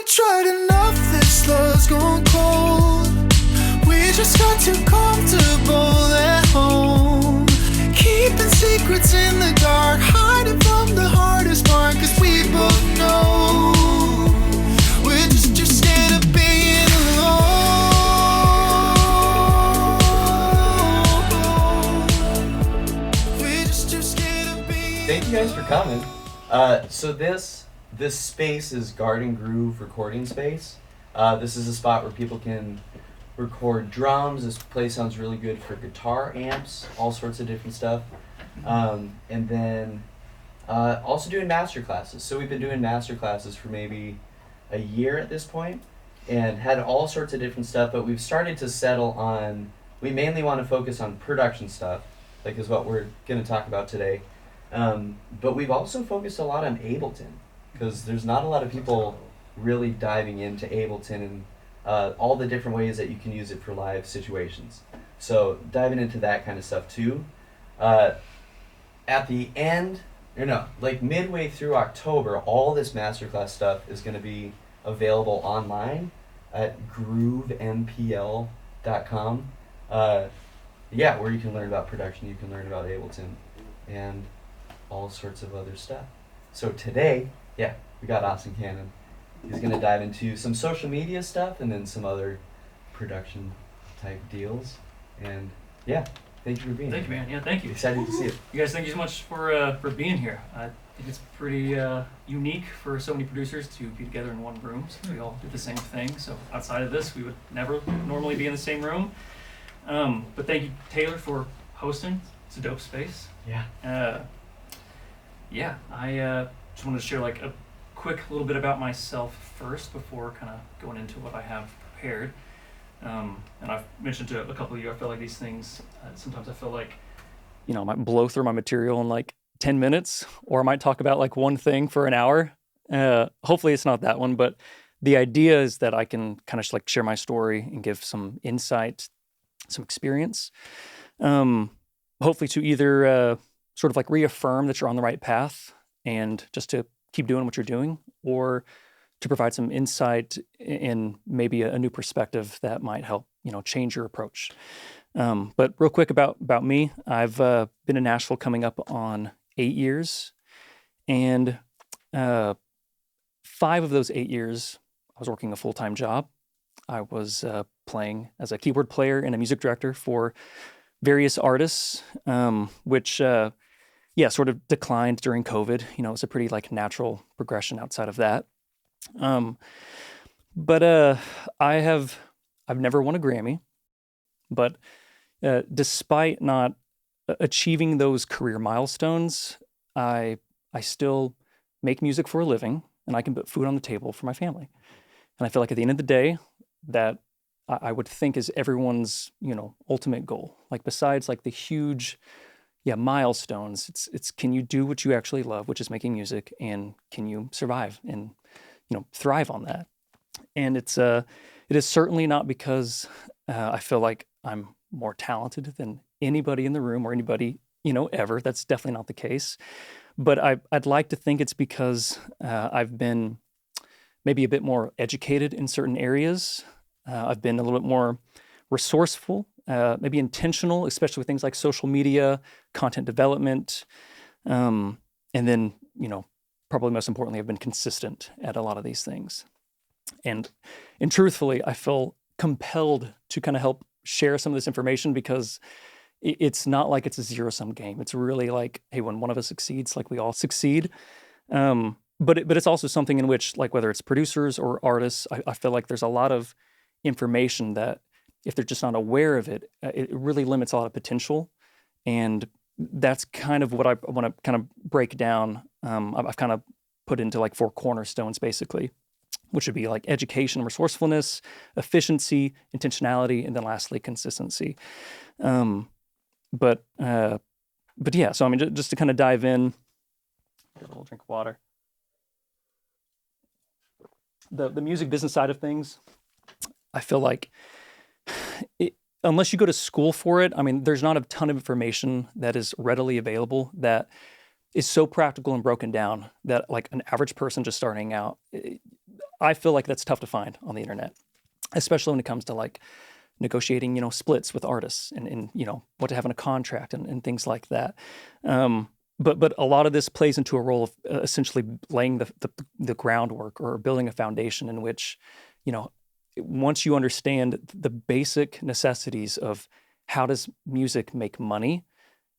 tried enough, this love's gone cold. We just got too comfortable at home, keeping secrets in the dark, hiding from the hardest part, cause we both know we're just scared of being alone. We're just too scared of being Thank you guys for coming. So this space is Garden Groove recording space. This is a spot where people can record drums. This place sounds really good for guitar amps, all sorts of different stuff. And then also doing master classes. So we've been doing master classes for maybe a year at this point and had all sorts of different stuff, but we've started to settle on, we mainly want to focus on production stuff, like is what we're going to talk about today. But we've also focused a lot on Ableton, because there's not a lot of people really diving into Ableton and all the different ways that you can use it for live situations. So diving into that kind of stuff too. At the end, like midway through October, all this masterclass stuff is going to be available online at Groove-MPL.com. Where you can learn about production, you can learn about Ableton, and all sorts of other stuff. So today, we got Austin Cannon. He's going to dive into some social media stuff and then some other production type deals. And thank you for being here. Thank you, man. Yeah, thank you. Excited to see it. You guys, thank you so much for being here. I think it's pretty unique for so many producers to be together in one room. So we all do the same thing. So outside of this, we would never normally be in the same room. But thank you, Taylor, for hosting. It's a dope space. Yeah. I just wanted to share like a quick little bit about myself first before kind of going into what I have prepared. And I've mentioned to a couple of you, I feel like these things, sometimes I feel like, I might blow through my material in like 10 minutes, or I might talk about like one thing for an hour. Hopefully it's not that one, but the idea is that I can kind of like share my story and give some insight, some experience. Hopefully to either sort of like reaffirm that you're on the right path and just to keep doing what you're doing, or to provide some insight in maybe a new perspective that might help, change your approach. But real quick about me, I've been in Nashville coming up on 8 years, and 5 of those 8 years, I was working a full-time job. I was playing as a keyboard player and a music director for various artists, which sort of declined during COVID. It's a pretty like natural progression outside of that. But I've never won a Grammy, but despite not achieving those career milestones, I still make music for a living, and I can put food on the table for my family. And I feel like at the end of the day, that I would think is everyone's, ultimate goal. Like besides like the huge milestones, it's can you do what you actually love, which is making music, and can you survive and thrive on that? And it is certainly not because I feel like I'm more talented than anybody in the room or anybody ever. That's definitely not the case. But I'd like to think it's because I've been maybe a bit more educated in certain areas. I've been a little bit more resourceful, maybe intentional, especially with things like social media, content development, and then, probably most importantly, I've been consistent at a lot of these things. And truthfully, I feel compelled to kind of help share some of this information because it's not like it's a zero-sum game. It's really like, hey, when one of us succeeds, like we all succeed. But it's also something in which, like whether it's producers or artists, I feel like there's a lot of information that if they're just not aware of it, it really limits a lot of potential. And that's kind of what I want to kind of break down. I've kind of put into like 4 cornerstones, basically, which would be like education, resourcefulness, efficiency, intentionality, and then lastly, consistency. But yeah, so I mean, just to kind of dive in, get a little drink of water. The music business side of things, I feel like unless you go to school for it, I mean, there's not a ton of information that is readily available that is so practical and broken down that like an average person just starting out, I feel like that's tough to find on the internet, especially when it comes to like negotiating, splits with artists and what to have in a contract and things like that. But a lot of this plays into a role of essentially laying the groundwork or building a foundation in which, once you understand the basic necessities of how does music make money,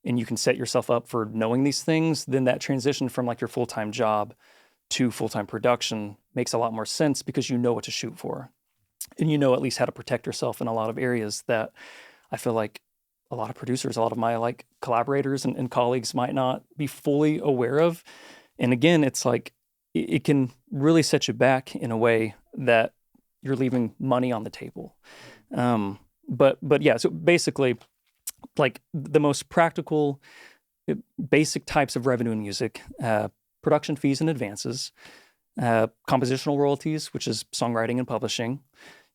and you can set yourself up for knowing these things, then that transition from like your full-time job to full-time production makes a lot more sense because you know what to shoot for. And you know at least how to protect yourself in a lot of areas that I feel like a lot of producers, a lot of my like collaborators and colleagues might not be fully aware of. And again, it's like it can really set you back in a way that you're leaving money on the table. But yeah, so basically, like the most practical, basic types of revenue in music, production fees and advances, compositional royalties, which is songwriting and publishing.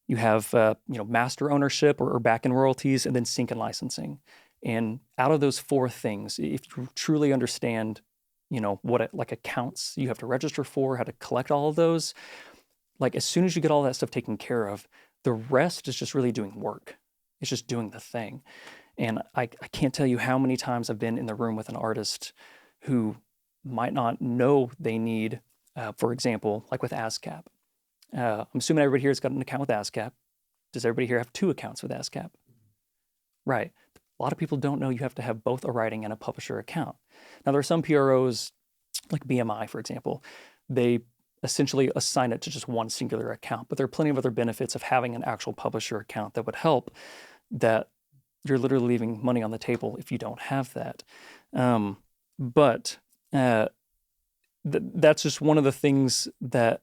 You have, master ownership or back-end royalties, and then sync and licensing. And out of those four things, if you truly understand, what it like accounts you have to register for, how to collect all of those, like as soon as you get all that stuff taken care of, the rest is just really doing work. It's just doing the thing. And I can't tell you how many times I've been in the room with an artist who might not know they need, for example, like with ASCAP. I'm assuming everybody here has got an account with ASCAP. Does everybody here have 2 accounts with ASCAP? Right. A lot of people don't know you have to have both a writing and a publisher account. Now, there are some PROs, like BMI, for example, they essentially assign it to just one singular account, but there are plenty of other benefits of having an actual publisher account that would help, that you're literally leaving money on the table if you don't have that. That's just one of the things that,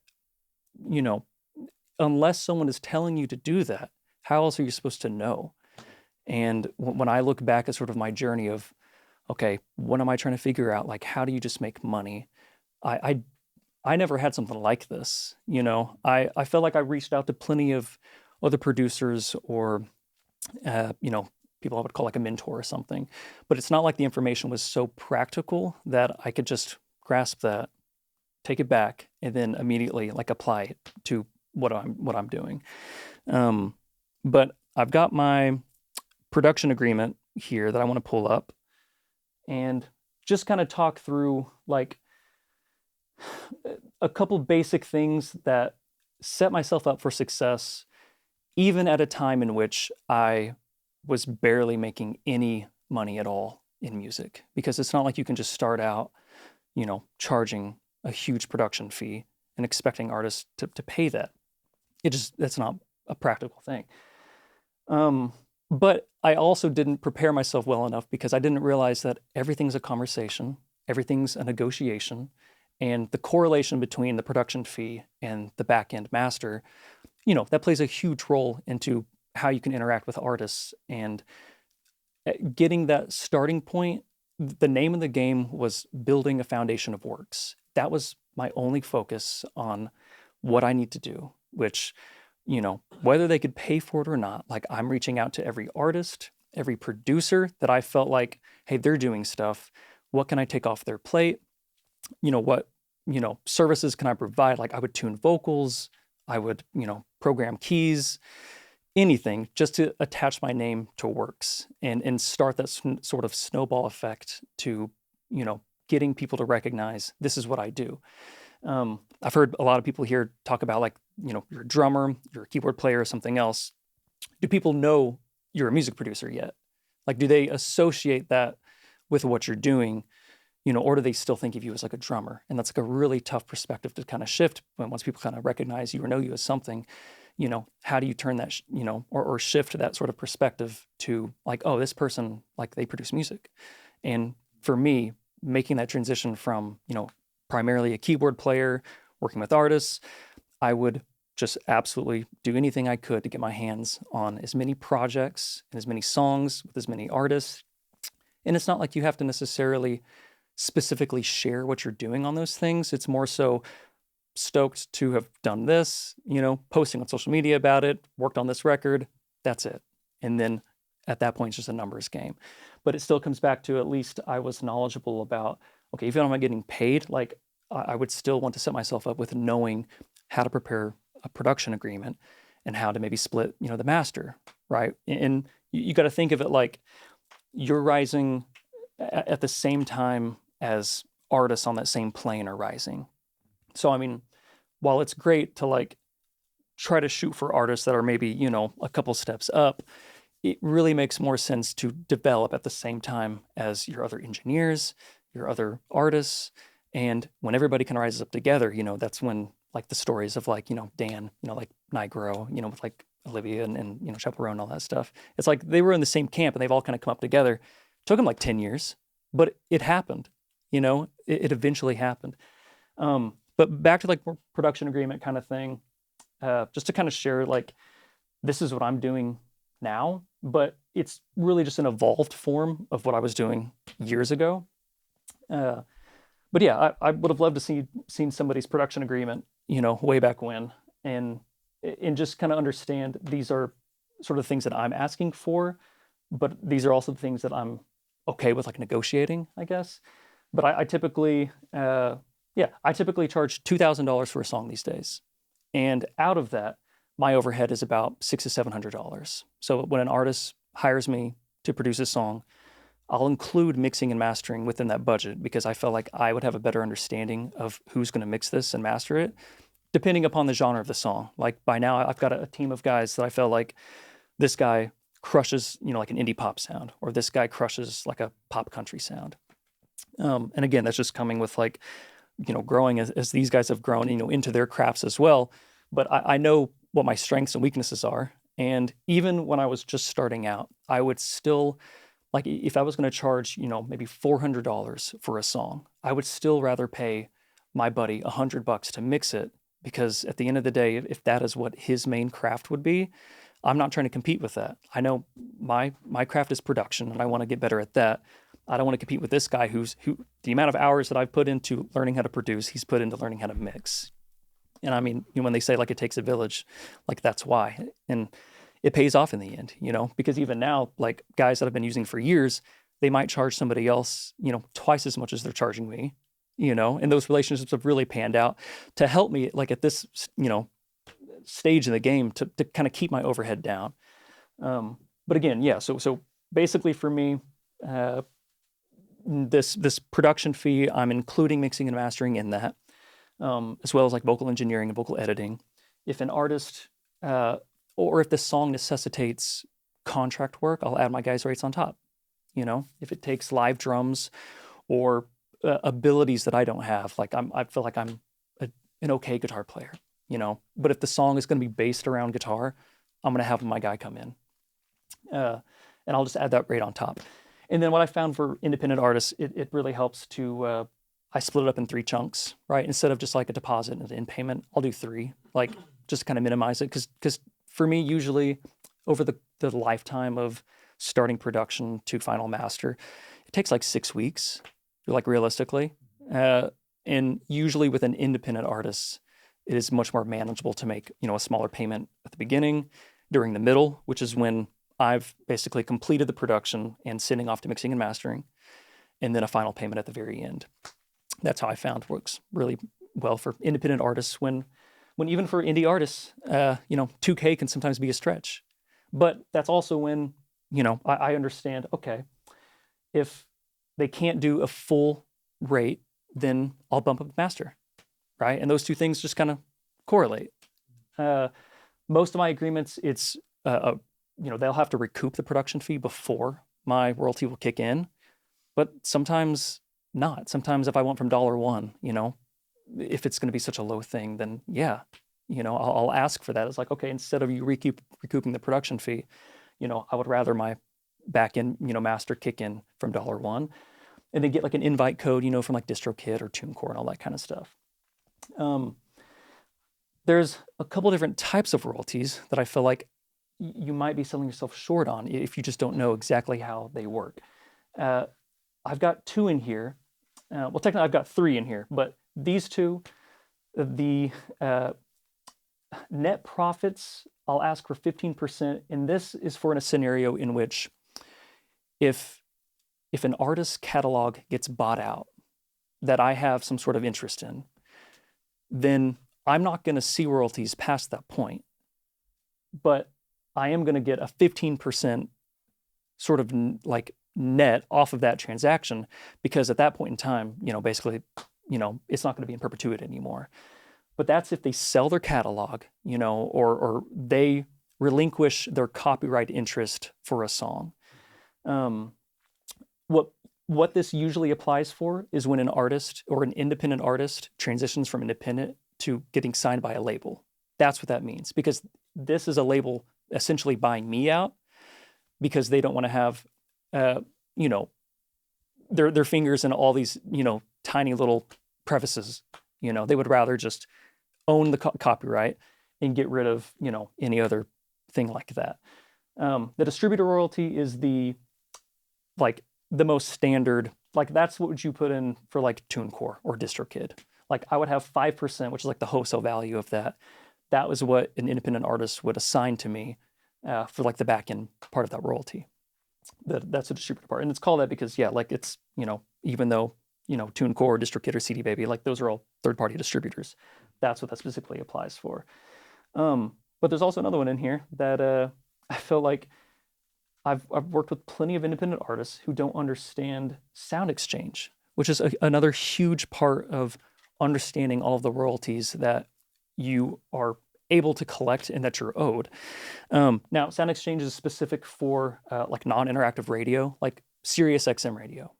unless someone is telling you to do that, how else are you supposed to know? And when I look back at sort of my journey of, okay, what am I trying to figure out? Like, how do you just make money? I never had something like this. I felt like I reached out to plenty of other producers or, people I would call like a mentor or something, but it's not like the information was so practical that I could just grasp that, take it back, and then immediately like apply it to what I'm doing. But I've got my production agreement here that I want to pull up and just kind of talk through like a couple basic things that set myself up for success, even at a time in which I was barely making any money at all in music, because it's not like you can just start out, charging a huge production fee and expecting artists to pay that. That's not a practical thing. But I also didn't prepare myself well enough because I didn't realize that everything's a conversation, everything's a negotiation, and the correlation between the production fee and the back-end master, that plays a huge role into how you can interact with artists. And getting that starting point, the name of the game was building a foundation of works. That was my only focus on what I need to do, which, whether they could pay for it or not, like I'm reaching out to every artist, every producer that I felt like, hey, they're doing stuff. What can I take off their plate? What services can I provide? Like I would tune vocals, I would, program keys, anything just to attach my name to works and start that sort of snowball effect to, getting people to recognize this is what I do. I've heard a lot of people here talk about like, you're a drummer, you're a keyboard player or something else. Do people know you're a music producer yet? Like, do they associate that with what you're doing? Or do they still think of you as like a drummer? And that's like a really tough perspective to kind of shift when once people kind of recognize you or know you as something, how do you turn that, or shift that sort of perspective to like, oh, this person, like they produce music. And for me, making that transition from, primarily a keyboard player working with artists, I would just absolutely do anything I could to get my hands on as many projects and as many songs with as many artists. And it's not like you have to necessarily specifically share what you're doing on those things. It's more so stoked to have done this, posting on social media about it, worked on this record, that's it. And then at that point, it's just a numbers game. But it still comes back to at least I was knowledgeable about, okay, even if I'm not getting paid, like I would still want to set myself up with knowing how to prepare a production agreement and how to maybe split, the master, right? And you got to think of it like you're rising at the same time as artists on that same plane are rising. So, I mean, while it's great to like try to shoot for artists that are maybe, a couple steps up, it really makes more sense to develop at the same time as your other engineers, your other artists. And when everybody can rise up together, that's when like the stories of like, Dan, like Nigro, with like Olivia and Chaperone and all that stuff. It's like they were in the same camp and they've all kind of come up together. Took them like 10 years, but it happened, it eventually happened. But back to like more production agreement kind of thing, just to kind of share like, this is what I'm doing now, but it's really just an evolved form of what I was doing years ago. But yeah, I would have loved to seen somebody's production agreement, way back when, and just kind of understand these are sort of things that I'm asking for, but these are also the things that I'm okay with like negotiating, I guess. But I typically, I typically charge $2,000 for a song these days, and out of that, my overhead is about $600 to $700. So when an artist hires me to produce a song, I'll include mixing and mastering within that budget because I felt like I would have a better understanding of who's going to mix this and master it, depending upon the genre of the song. Like by now, I've got a team of guys that I felt like this guy crushes, like an indie pop sound, or this guy crushes like a pop country sound. And again, that's just coming with like, growing as these guys have grown, into their crafts as well. But I know what my strengths and weaknesses are. And even when I was just starting out, I would still, like if I was going to charge, maybe $400 for a song, I would still rather pay my buddy $100 to mix it, because at the end of the day, if that is what his main craft would be, I'm not trying to compete with that. I know my craft is production and I want to get better at that. I don't want to compete with this guy who the amount of hours that I've put into learning how to produce, he's put into learning how to mix. And I mean, when they say like it takes a village, like that's why. And it pays off in the end, because even now, like guys that I've been using for years, they might charge somebody else, twice as much as they're charging me, and those relationships have really panned out to help me like at this, stage in the game to kind of keep my overhead down. But again, yeah, so basically for me, this production fee, I'm including mixing and mastering in that, as well as like vocal engineering and vocal editing. If an artist, or if the song necessitates contract work, I'll add my guys' rates on top. If it takes live drums or abilities that I don't have, like I feel like I'm an okay guitar player, but if the song is going to be based around guitar, I'm going to have my guy come in. And I'll just add that rate on top. And then what I found for independent artists, it really helps to, I split it up in 3 chunks, right? Instead of just like a deposit and an in payment, I'll do 3, like just kind of minimize it. Because for me, usually over the lifetime of starting production to final master, it takes like 6 weeks, like realistically. And usually with an independent artist, it is much more manageable to make, a smaller payment at the beginning, during the middle, which is when I've basically completed the production and sending off to mixing and mastering, and then a final payment at the very end. That's how I found works really well for independent artists when even for indie artists, $2K can sometimes be a stretch. But that's also when, I understand, okay, if they can't do a full rate, then I'll bump up the master, right? And those two things just kind of correlate. Most of my agreements, it's, they'll have to recoup the production fee before my royalty will kick in, but sometimes not. Sometimes if I want from $1, if it's going to be such a low thing, then yeah, I'll ask for that. It's like, okay, instead of you recouping the production fee, I would rather my back end, master kick in from $1 and then get like an invite code, from like DistroKid or TuneCore and all that kind of stuff. There's a couple different types of royalties that I feel like you might be selling yourself short on if you just don't know exactly how they work. I've got 2 in here. Well, technically I've got 3 in here, but these 2, the net profits, I'll ask for 15%. And this is for a scenario in which if an artist's catalog gets bought out that I have some sort of interest in, then I'm not going to see royalties past that point, but I am going to get a 15% sort of like net off of that transaction, because at that point in time, basically, it's not going to be in perpetuity anymore. But that's if they sell their catalog, or they relinquish their copyright interest for a song. What this usually applies for is when an artist or an independent artist transitions from independent to getting signed by a label. That's what that means, because this is a label essentially buying me out, because they don't want to have, their fingers in all these, tiny little crevices. They would rather just own the copyright and get rid of, any other thing like that. The distributor royalty is the most standard, that's what you put in for TuneCore or DistroKid. I would have 5%, which is the wholesale value of that. That was what an independent artist would assign to me for the back end part of that royalty. That's a distributor part. And it's called that because, it's, even though, TuneCore, DistroKid, or CD Baby, those are all third-party distributors. That's what that specifically applies for. But there's also another one in here that I feel like I've worked with plenty of independent artists who don't understand sound exchange, which is another huge part of understanding all of the royalties that you are able to collect and that you're owed. Now, sound exchange is specific for non-interactive radio, like Sirius XM radio.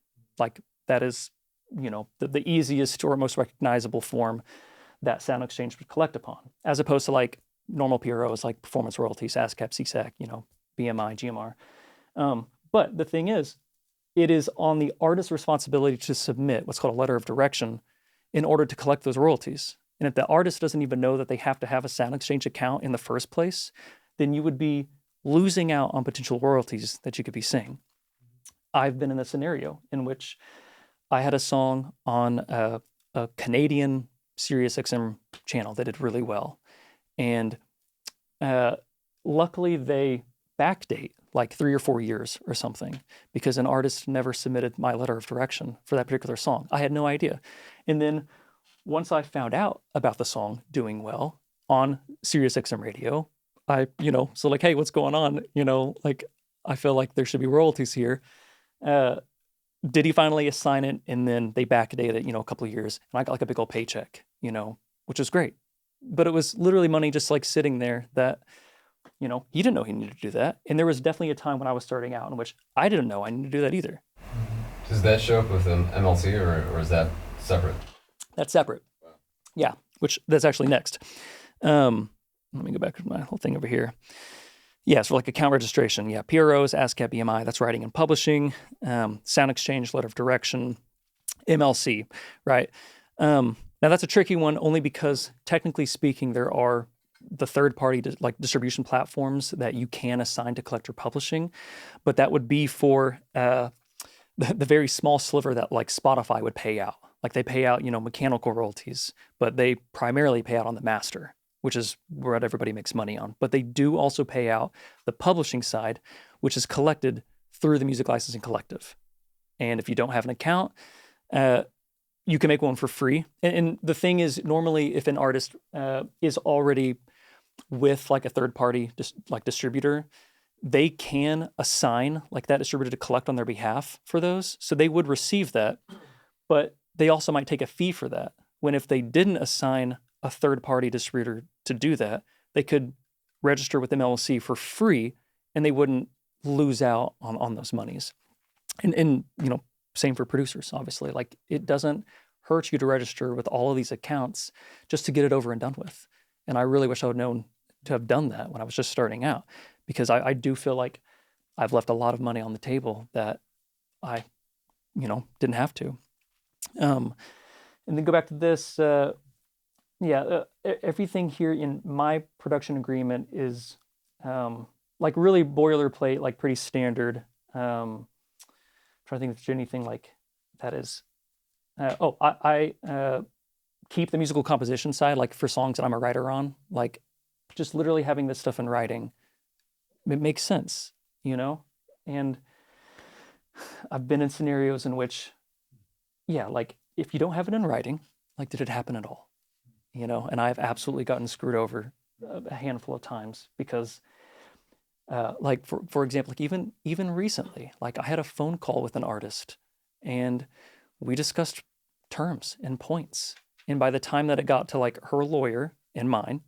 That is, the easiest or most recognizable form that sound exchange would collect upon, as opposed to normal PROs like performance royalties, ASCAP, CSAC, BMI, GMR. But the thing is, it is on the artist's responsibility to submit what's called a letter of direction in order to collect those royalties. And if the artist doesn't even know that they have to have a sound exchange account in the first place, then you would be losing out on potential royalties that you could be seeing. I've been in a scenario in which I had a song on a Canadian Sirius XM channel that did really well. And luckily they backdate 3 or 4 years or something, because an artist never submitted my letter of direction for that particular song. I had no idea. And then once I found out about the song doing well on Sirius XM radio, I, hey, what's going on? I feel like there should be royalties here. Did he finally assign it? And then they backdated it, a couple of years, and I got a big old paycheck, which was great. But it was literally money just sitting there that, he didn't know he needed to do that. And there was definitely a time when I was starting out in which I didn't know I needed to do that either. Does that show up with an MLC or is that separate? That's separate. Yeah, which that's actually next. Let me go back to my whole thing over here. Yeah, so account registration. Yeah, PROs, ASCAP, BMI, that's writing and publishing. Sound exchange, letter of direction, MLC, right? Now that's a tricky one only because technically speaking, there are the third-party distribution platforms that you can assign to collector publishing, but that would be for the very small sliver that Spotify would pay out. They pay out, mechanical royalties, but they primarily pay out on the master, which is what everybody makes money on. But they do also pay out the publishing side, which is collected through the Music Licensing Collective. And if you don't have an account, you can make one for free. And the thing is, normally if an artist is already with a third-party distributor, they can assign that distributor to collect on their behalf for those. So they would receive that, but they also might take a fee for that. When if they didn't assign a third-party distributor to do that, they could register with MLC for free and they wouldn't lose out on those monies. And same for producers, obviously. It doesn't hurt you to register with all of these accounts just to get it over and done with. And I really wish I would known to have done that when I was just starting out, because I do feel like I've left a lot of money on the table that I, didn't have to. And then go back to this. Everything here in my production agreement is really boilerplate, pretty standard. Trying to think if there's anything that is. I keep the musical composition side, for songs that I'm a writer on, just literally having this stuff in writing. It makes sense, and I've been in scenarios in which, if you don't have it in writing, did it happen at all? you know, and I've absolutely gotten screwed over a handful of times because, like for example, like even recently, like I had a phone call with an artist, and we discussed terms and points. And by the time that it got to like her lawyer and mine,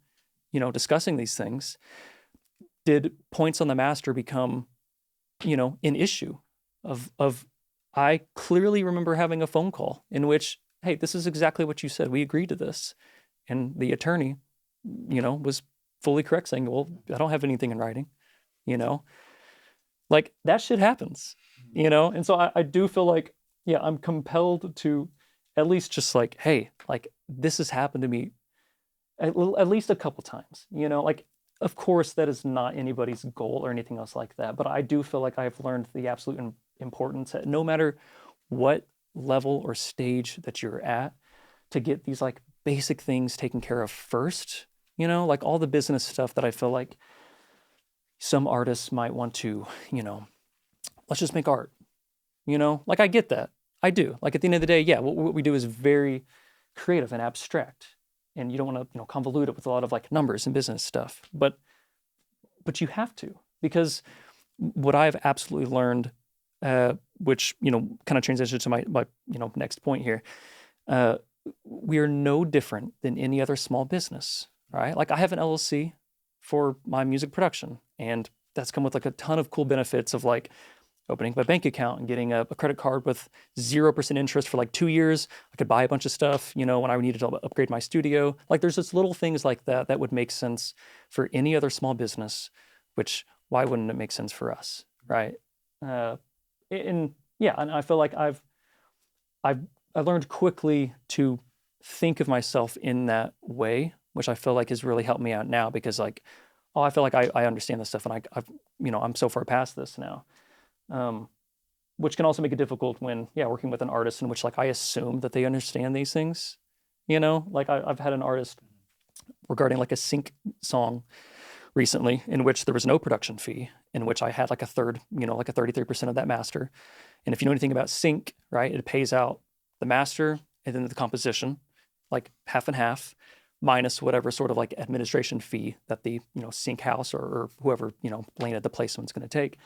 you know, discussing these things, did points on the master become, you know, an issue of I clearly remember having a phone call in which, hey, this is exactly what you said. We agreed to this. And the attorney, you know, was fully correct saying, well, I don't have anything in writing, you know, like that shit happens, you know? And so I do feel like, yeah, I'm compelled to at least just like, hey, like this has happened to me at least a couple times, you know, like, of course, that is not anybody's goal or anything else like that. But I do feel like I've learned the absolute importance, that no matter what level or stage that you're at, to get these like basic things taken care of first, you know, like all the business stuff that I feel like some artists might want to, you know, let's just make art, you know, like I get that. I do. Like at the end of the day, yeah, what we do is very creative and abstract. And you don't want to, you know, convolute it with a lot of like numbers and business stuff. But you have to, because what I've absolutely learned, which, you know, kind of transitions to my you know, next point here. We are no different than any other small business, right? Like I have an LLC for my music production, and that's come with like a ton of cool benefits of like opening my bank account and getting a credit card with 0% interest for like 2 years. I could buy a bunch of stuff, you know, when I needed to upgrade my studio. Like there's just little things like that that would make sense for any other small business, which why wouldn't it make sense for us, right? And yeah, and I feel like I learned quickly to think of myself in that way, which I feel like has really helped me out now, because like, oh, I feel like I understand this stuff, and I've, you know, I'm so far past this now. Which can also make it difficult when, yeah, working with an artist in which like I assume that they understand these things, you know, like I've had an artist regarding like a sync song recently in which there was no production fee, in which I had like a third, you know, like a 33% of that master. And if you know anything about sync, right, it pays out the master and then the composition, like half and half, minus whatever sort of like administration fee that the, you know, sync house or whoever, you know, landed the placement's going to take.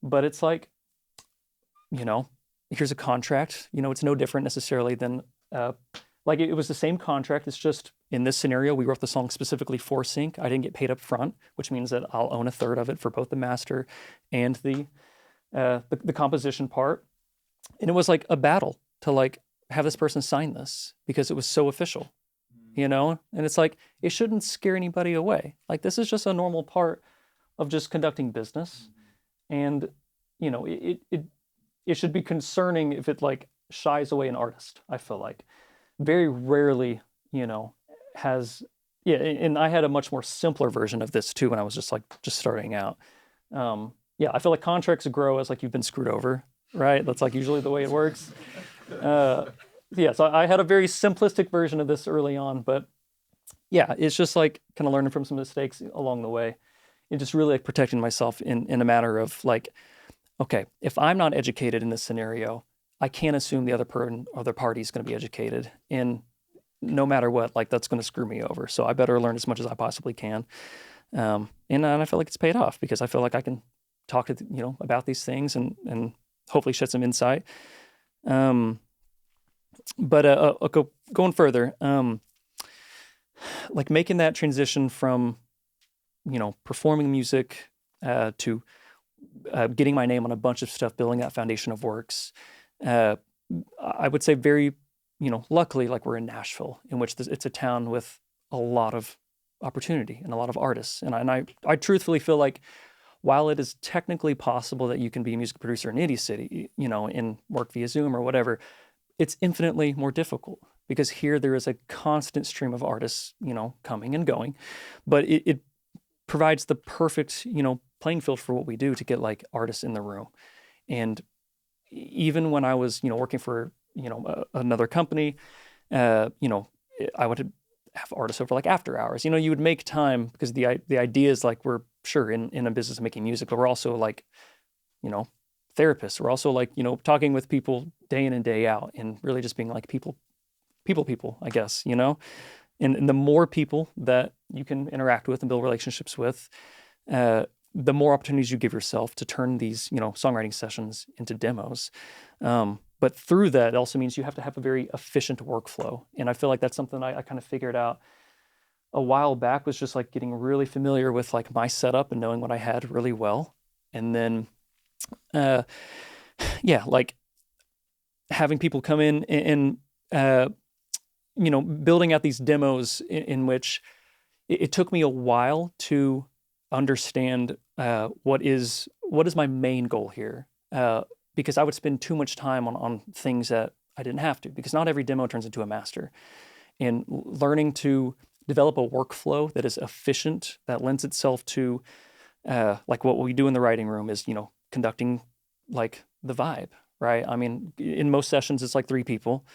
But it's like, you know, here's a contract, you know, it's no different necessarily than, like it was the same contract. It's just in this scenario, we wrote the song specifically for sync. I didn't get paid up front, which means that I'll own a third of it for both the master and the composition part. And it was like a battle to like have this person sign this because it was so official, you know? And it's like, it shouldn't scare anybody away. Like this is just a normal part of just conducting business. And, you know, it should be concerning if it like shies away an artist, I feel like. Very rarely, you know, has, yeah, and I had a much more simpler version of this too when I was just starting out. Yeah, I feel like contracts grow as like you've been screwed over, right? That's like usually the way it works. Yeah, so I had a very simplistic version of this early on, but yeah, it's just like kind of learning from some mistakes along the way. And just really like protecting myself in a matter of like, okay, if I'm not educated in this scenario, I can't assume the other party is going to be educated. And no matter what, like that's going to screw me over. So I better learn as much as I possibly can. And I feel like it's paid off because I feel like I can talk to, you know, about these things and hopefully shed some insight. But going further, like making that transition from, you know, performing music to getting my name on a bunch of stuff, building that foundation of works. I would say very, you know, luckily, like we're in Nashville, in which it's a town with a lot of opportunity and a lot of artists. And I truthfully feel like while it is technically possible that you can be a music producer in any city, you know, and work via Zoom or whatever, it's infinitely more difficult because here there is a constant stream of artists, you know, coming and going, but it provides the perfect, you know, playing field for what we do to get like artists in the room. And even when I was, you know, working for, you know, another company, you know, I would have artists over like after hours. You know, you would make time because the idea is like we're sure in a business of making music, but we're also like, you know, therapists. We're also like, you know, talking with people day in and day out and really just being like people, I guess, you know? And the more people that you can interact with and build relationships with, the more opportunities you give yourself to turn these, songwriting sessions into demos. But through that, it also means you have to have a very efficient workflow. And I feel like that's something I kind of figured out a while back, was just like getting really familiar with like my setup and knowing what I had really well. And then, like having people come in and building out these demos in which it took me a while to understand what is my main goal here, because I would spend too much time on things that I didn't have to, because not every demo turns into a master. And learning to develop a workflow that is efficient, that lends itself to like what we do in the writing room is, conducting like the vibe, right? I mean, in most sessions, it's like 3 people,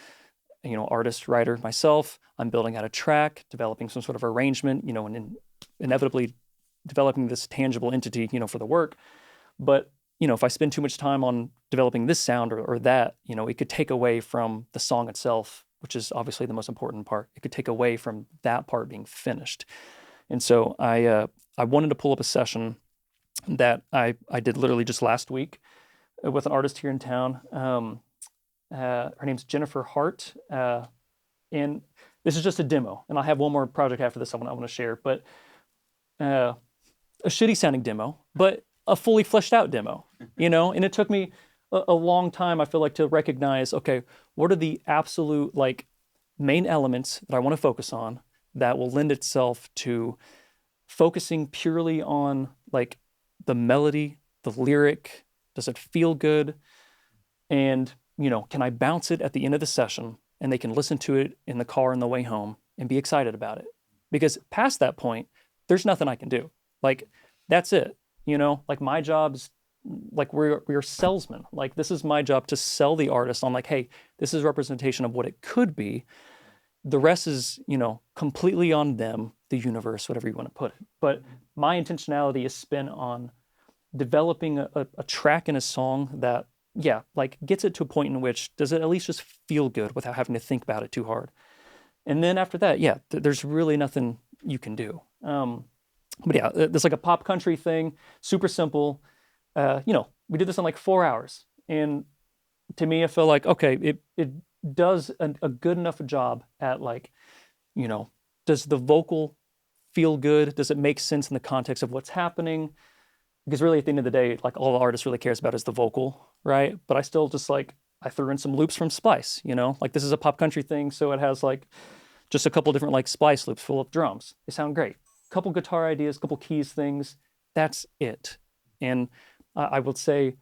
artist, writer, myself. I'm building out a track, developing some sort of arrangement, and inevitably developing this tangible entity, for the work. But, if I spend too much time on developing this sound or that, it could take away from the song itself, which is obviously the most important part. It could take away from that part being finished. And so I wanted to pull up a session that I did literally just last week with an artist here in town. Her name's Jennifer Hart. And this is just a demo. And I have one more project after this I want to share. But a shitty sounding demo, but a fully fleshed out demo, And it took me a long time, I feel like, to recognize, okay, what are the absolute like main elements that I want to focus on that will lend itself to focusing purely on like the melody, the lyric, does it feel good? And, can I bounce it at the end of the session and they can listen to it in the car on the way home and be excited about it? Because past that point, there's nothing I can do. Like, that's it. Like my job's like we're salesmen. Like this is my job to sell the artist on like, hey, this is a representation of what it could be. The rest is, completely on them, the universe, whatever you want to put it. But my intentionality is spent on developing a track in a song that, like gets it to a point in which does it at least just feel good without having to think about it too hard. And then after that, there's really nothing you can do. But there's like a pop country thing, super simple. We did this in like 4 hours. And to me, I feel like, okay, it does a good enough job at like, does the vocal feel good? Does it make sense in the context of what's happening? Because really at the end of the day, like all the artist really cares about is the vocal, right? But I still just like, I threw in some loops from Splice, like this is a pop country thing. So it has like just a couple different like Splice loops full of drums. They sound great. Couple guitar ideas, couple keys things. That's it. And I would say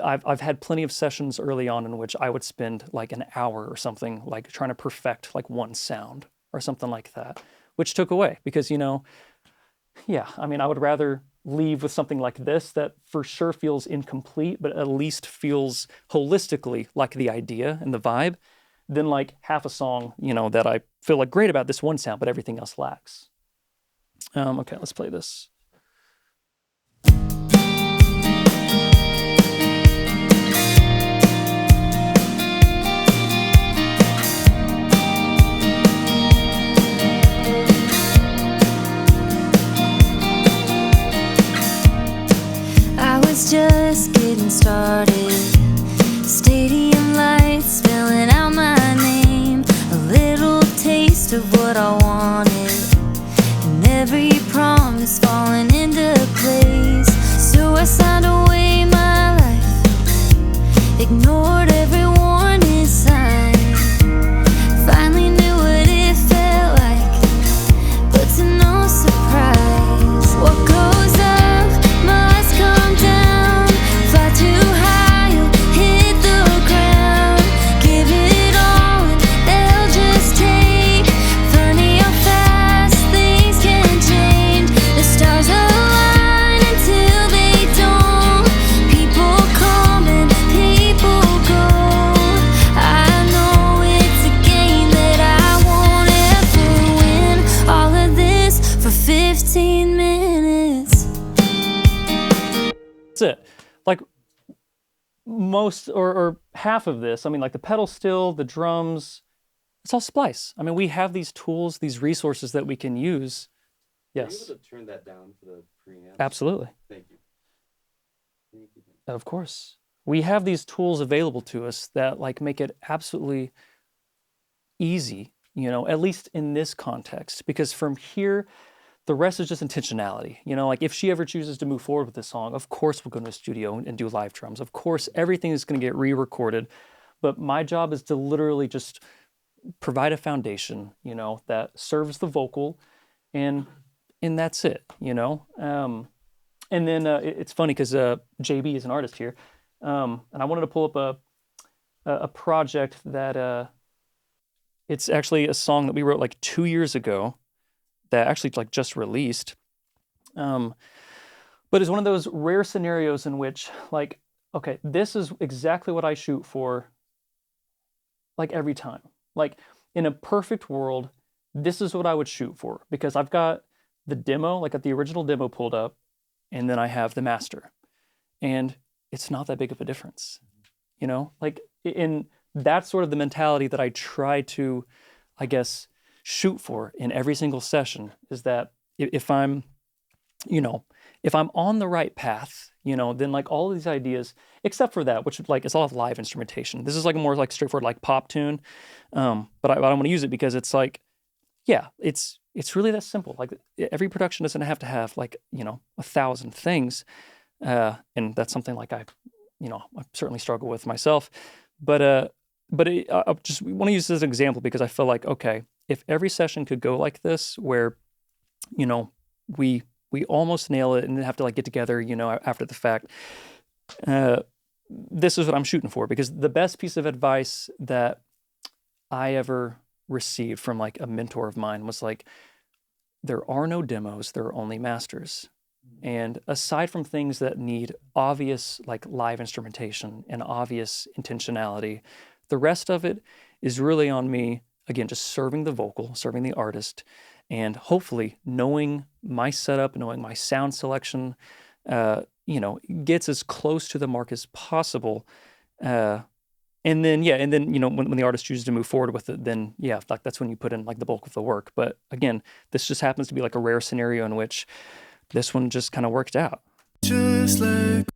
I've had plenty of sessions early on in which I would spend like an hour or something like trying to perfect like one sound or something like that, which took away because, I would rather leave with something like this that for sure feels incomplete, but at least feels holistically like the idea and the vibe than like half a song, that I feel like great about this one sound, but everything else lacks. Okay, let's play this. I was just getting started. Stadium lights spelling out my name. A little taste of what I wanted. Every promise falling into place. So I signed away my life, ignored every warning sign. Finally knew what it felt like, but to no surprise. What goes up must come down. Fly too high, you'll hit the ground. Give it all and they'll just take. Funny how fast things can change. The stars align until they don't. People come and people go. I know it's a game that I won't ever win. All of this for 15 minutes. That's it. Like most or half of this, like the pedal still, the drums, it's all splice. I mean, we have these tools, these resources that we can use. Yes. Are you able to turn that down for the preamp? Absolutely. Thank you. Thank you. Of course. We have these tools available to us that like make it absolutely easy, you know, at least in this context, because from here, the rest is just intentionality. You know, like if she ever chooses to move forward with this song, of course we'll go to a studio and do live drums. Of course, everything is going to get re-recorded. But my job is to literally just provide a foundation, you know, that serves the vocal, and that's it, you know. And then it's funny because JB is an artist here, and I wanted to pull up a project that it's actually a song that we wrote like 2 years ago that actually like just released. But it's one of those rare scenarios in which like, okay, this is exactly what I shoot for like every time. Like in a perfect world, this is what I would shoot for, because I've got the demo, like got the original demo pulled up, and then I have the master. And it's not that big of a difference, you know? Like in that's sort of the mentality that I try to, I guess, shoot for in every single session, is that if I'm, you know, if I'm on the right path, you know, then like all of these ideas, except for that, which like it's all of live instrumentation. This is like a more like straightforward like pop tune, but I want to use it because it's like, yeah, it's really that simple. Like every production doesn't have to have like, you know, 1,000 things, and that's something like I certainly struggle with myself, but I just want to use this as an example because I feel like, okay, if every session could go like this, where, you know, we almost nail it and then have to like get together, you know, after the fact, this is what I'm shooting for. Because the best piece of advice that I ever received from like a mentor of mine was like, there are no demos, there are only masters. And aside from things that need obvious like live instrumentation and obvious intentionality, the rest of it is really on me, again, just serving the vocal, serving the artist, and hopefully knowing my setup, knowing my sound selection, you know, gets as close to the mark as possible. And then, you know, when the artist chooses to move forward with it, then yeah, like that's when you put in like the bulk of the work. But again, this just happens to be like a rare scenario in which this one just kind of worked out. Just like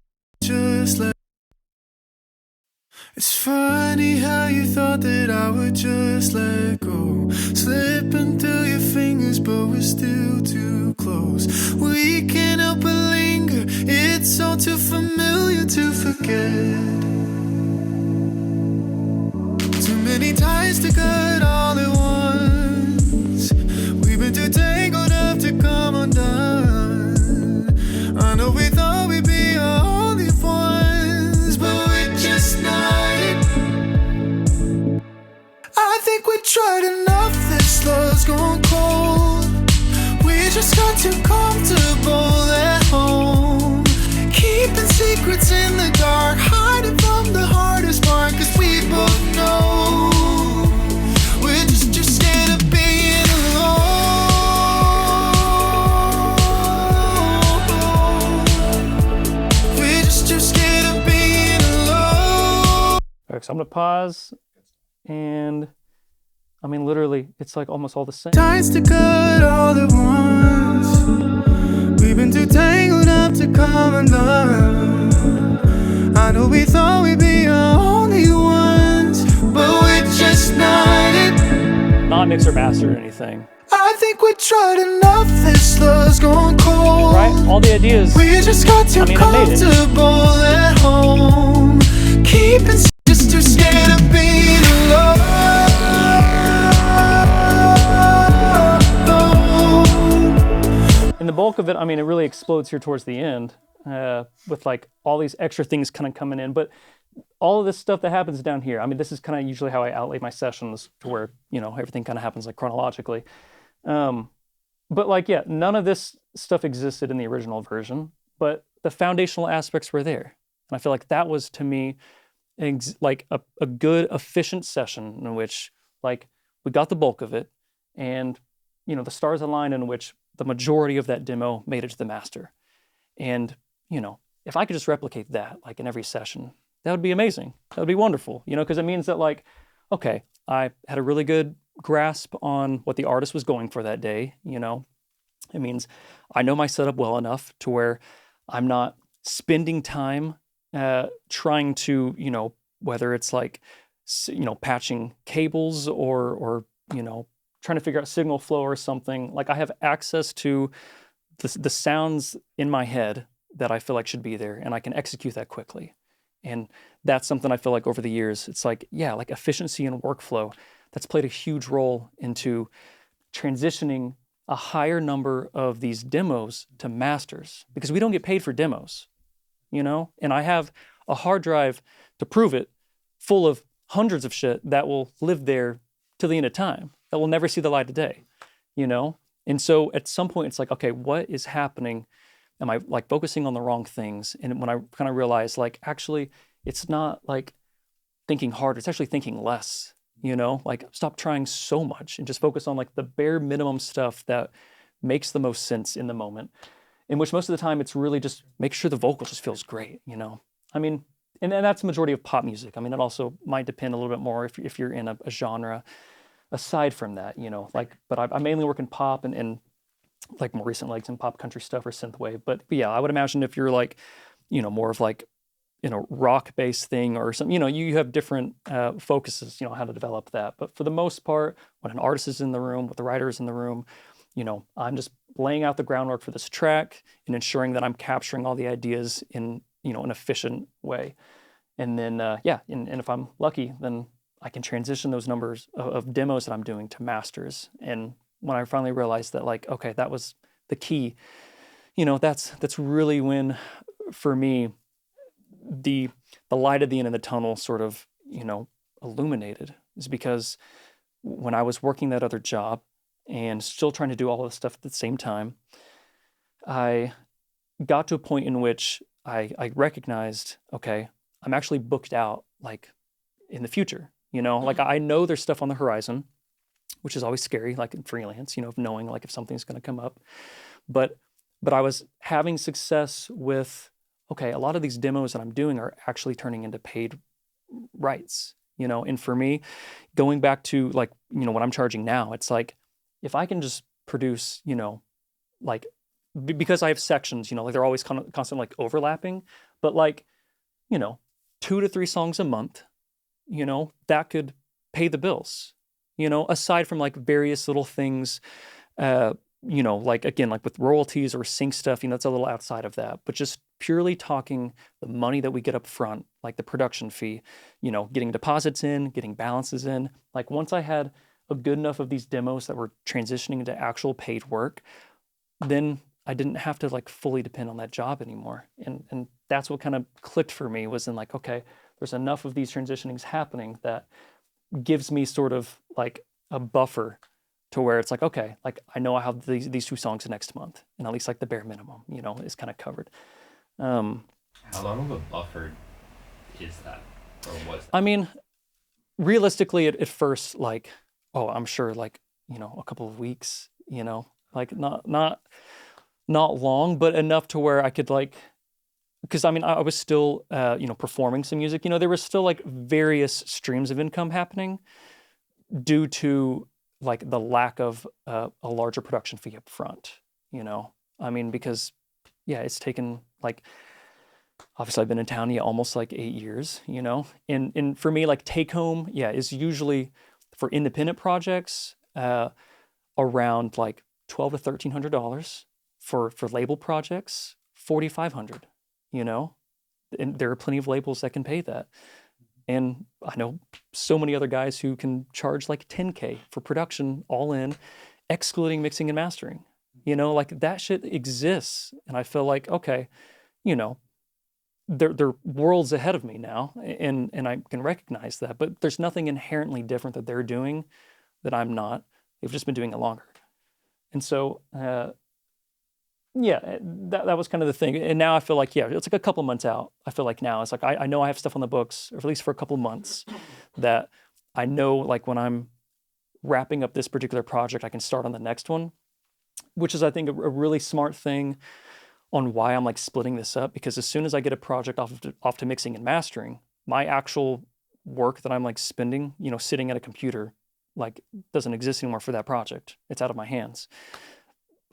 it's funny how you thought that I would just let go, slipping through your fingers, but we're still too close. We can't help but linger, it's all too familiar to forget. Too many ties to cut all at once. We've been too tangled up to come undone. I know we thought we'd be our only ones, but we're just not. I think we tried enough, this love's gone cold. We just got too comfortable at home, keeping secrets in the dark, hiding from the hardest part, cause we both know we're just too scared of being alone. We're just too scared of being alone. Okay, so I'm gonna pause, and I mean, literally, it's like almost all the same. Ties to cut all at once. We've been too tangled up to come undone. I know we thought we'd be our only ones, but we're just not it. Not mix or master or anything. I think we tried enough, this love's gone cold. Right? All the ideas. We just got too I made it. comfortable at home, keeping just too scared of being alone. And the bulk of it, I mean, it really explodes here towards the end, with like all these extra things kind of coming in. But all of this stuff that happens down here, I mean, this is kind of usually how I outlay my sessions, to where, you know, everything kind of happens like chronologically. But like, yeah, none of this stuff existed in the original version, but the foundational aspects were there. And I feel like that was, to me, like a good, efficient session in which like we got the bulk of it, and, you know, the stars aligned in which the majority of that demo made it to the master. And, you know, if I could just replicate that like in every session, that would be amazing. That would be wonderful, you know, because it means that like, okay, I had a really good grasp on what the artist was going for that day. It means I know my setup well enough to where I'm not spending time trying to, whether it's like, patching cables or trying to figure out signal flow or something. Like I have access to the sounds in my head that I feel like should be there, and I can execute that quickly. And that's something I feel like over the years, it's like, yeah, like efficiency and workflow, that's played a huge role into transitioning a higher number of these demos to masters, because we don't get paid for demos, and I have a hard drive to prove it, full of hundreds of shit that will live there till the end of time, that will never see the light of day, And so at some point it's like, okay, what is happening? Am I like focusing on the wrong things? And when I kind of realized, like, actually, it's not like thinking harder, it's actually thinking less, like stop trying so much and just focus on like the bare minimum stuff that makes the most sense in the moment, in which most of the time it's really just make sure the vocal just feels great, I mean, and that's the majority of pop music. I mean, it also might depend a little bit more if you're in a genre aside from that, but I mainly work in pop and like more recent like some pop country stuff or synthwave. But yeah, I would imagine if you're like, more of like, rock-based thing or something, you have different focuses, how to develop that. But for the most part, when an artist is in the room, with the writer is in the room, I'm just laying out the groundwork for this track and ensuring that I'm capturing all the ideas in, an efficient way. And then, and if I'm lucky, then I can transition those numbers of demos that I'm doing to masters. And when I finally realized that, like, okay, that was the key, that's really when, for me, the light at the end of the tunnel sort of, illuminated, is because when I was working that other job and still trying to do all this stuff at the same time, I got to a point in which I recognized, okay, I'm actually booked out, like, in the future, like I know there's stuff on the horizon, which is always scary, like in freelance, of knowing like if something's going to come up. But I was having success with, okay, a lot of these demos that I'm doing are actually turning into paid rights, and for me, going back to like, what I'm charging now, it's like, if I can just produce, like, because I have sections, like they're always constantly like overlapping, but like, 2 to 3 songs a month, that could pay the bills, aside from like various little things, like, again, like with royalties or sync stuff, that's a little outside of that, but just purely talking the money that we get up front, like the production fee, getting deposits in, getting balances in. Like once I had a good enough of these demos that were transitioning into actual paid work, then I didn't have to like fully depend on that job anymore. And that's what kind of clicked for me, was in like, okay, there's enough of these transitionings happening that gives me sort of like a buffer to where it's like, okay, like I know I have these 2 songs next month, and at least like the bare minimum, is kind of covered. How long of a buffer is that, or was that? I mean, realistically, at first, like, oh, I'm sure, like, a couple of weeks, like not long, but enough to where I could like, because I mean, I was still, performing some music. There was still like various streams of income happening due to like the lack of a larger production fee up front. I mean, because yeah, it's taken like, obviously I've been in town almost like 8 years. And for me, like take home, is usually for independent projects around like $1,200 to $1,300. For label projects, $4,500. And there are plenty of labels that can pay that. And I know so many other guys who can charge like $10K for production all in, excluding mixing and mastering. Like that shit exists. And I feel like, okay, they're worlds ahead of me now, and I can recognize that. But there's nothing inherently different that they're doing that I'm not. They've just been doing it longer. And so, that was kind of the thing. And now I feel like, it's like a couple months out. I feel like now it's like, I know I have stuff on the books, or at least for a couple months, that I know like when I'm wrapping up this particular project, I can start on the next one, which is, I think, a really smart thing on why I'm like splitting this up. Because as soon as I get a project off to mixing and mastering, my actual work that I'm like spending, sitting at a computer, like doesn't exist anymore for that project. It's out of my hands.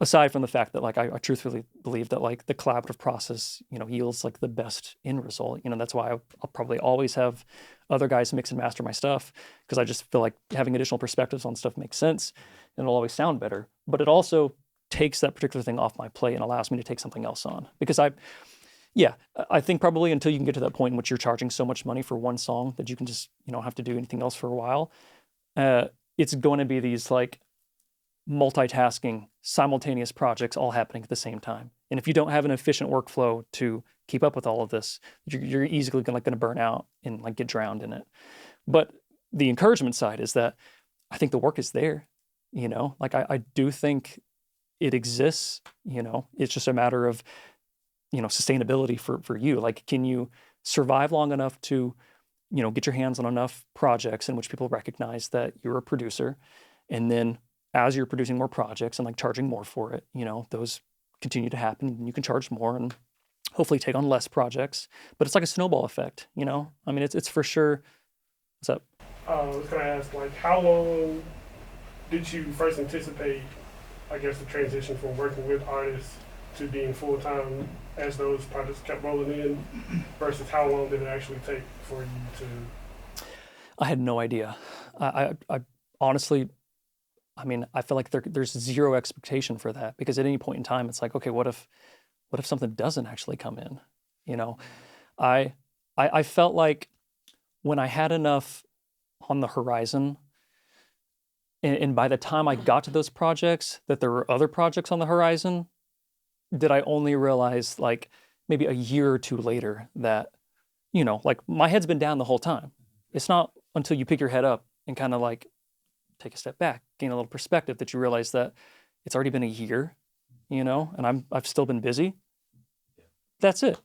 Aside from the fact that like I truthfully believe that like the collaborative process, yields like the best end result. That's why I'll probably always have other guys mix and master my stuff, because I just feel like having additional perspectives on stuff makes sense and it'll always sound better. But it also takes that particular thing off my plate and allows me to take something else on. Because I think probably until you can get to that point in which you're charging so much money for one song that you can just, don't have to do anything else for a while, it's going to be these like multitasking, simultaneous projects all happening at the same time. And if you don't have an efficient workflow to keep up with all of this, you're easily going to burn out and like get drowned in it. But the encouragement side is that I think the work is there. Like I do think it exists. It's just a matter of sustainability for you. Like, can you survive long enough to get your hands on enough projects in which people recognize that you're a producer, and then as you're producing more projects and like charging more for it, those continue to happen and you can charge more and hopefully take on less projects. But it's like a snowball effect, I mean, it's for sure. What's up? I was going to ask, like, how long did you first anticipate, I guess, the transition from working with artists to being full-time as those projects kept rolling in, versus how long did it actually take for you to? I had no idea. I honestly, I mean, I feel like there's zero expectation for that, because at any point in time, it's like, okay, what if something doesn't actually come in? I felt like when I had enough on the horizon, and by the time I got to those projects, that there were other projects on the horizon, did I only realize like maybe a year or two later that, like my head's been down the whole time. It's not until you pick your head up and kind of like take a step back, gain a little perspective, that you realize that it's already been a year, and I've still been busy. That's it,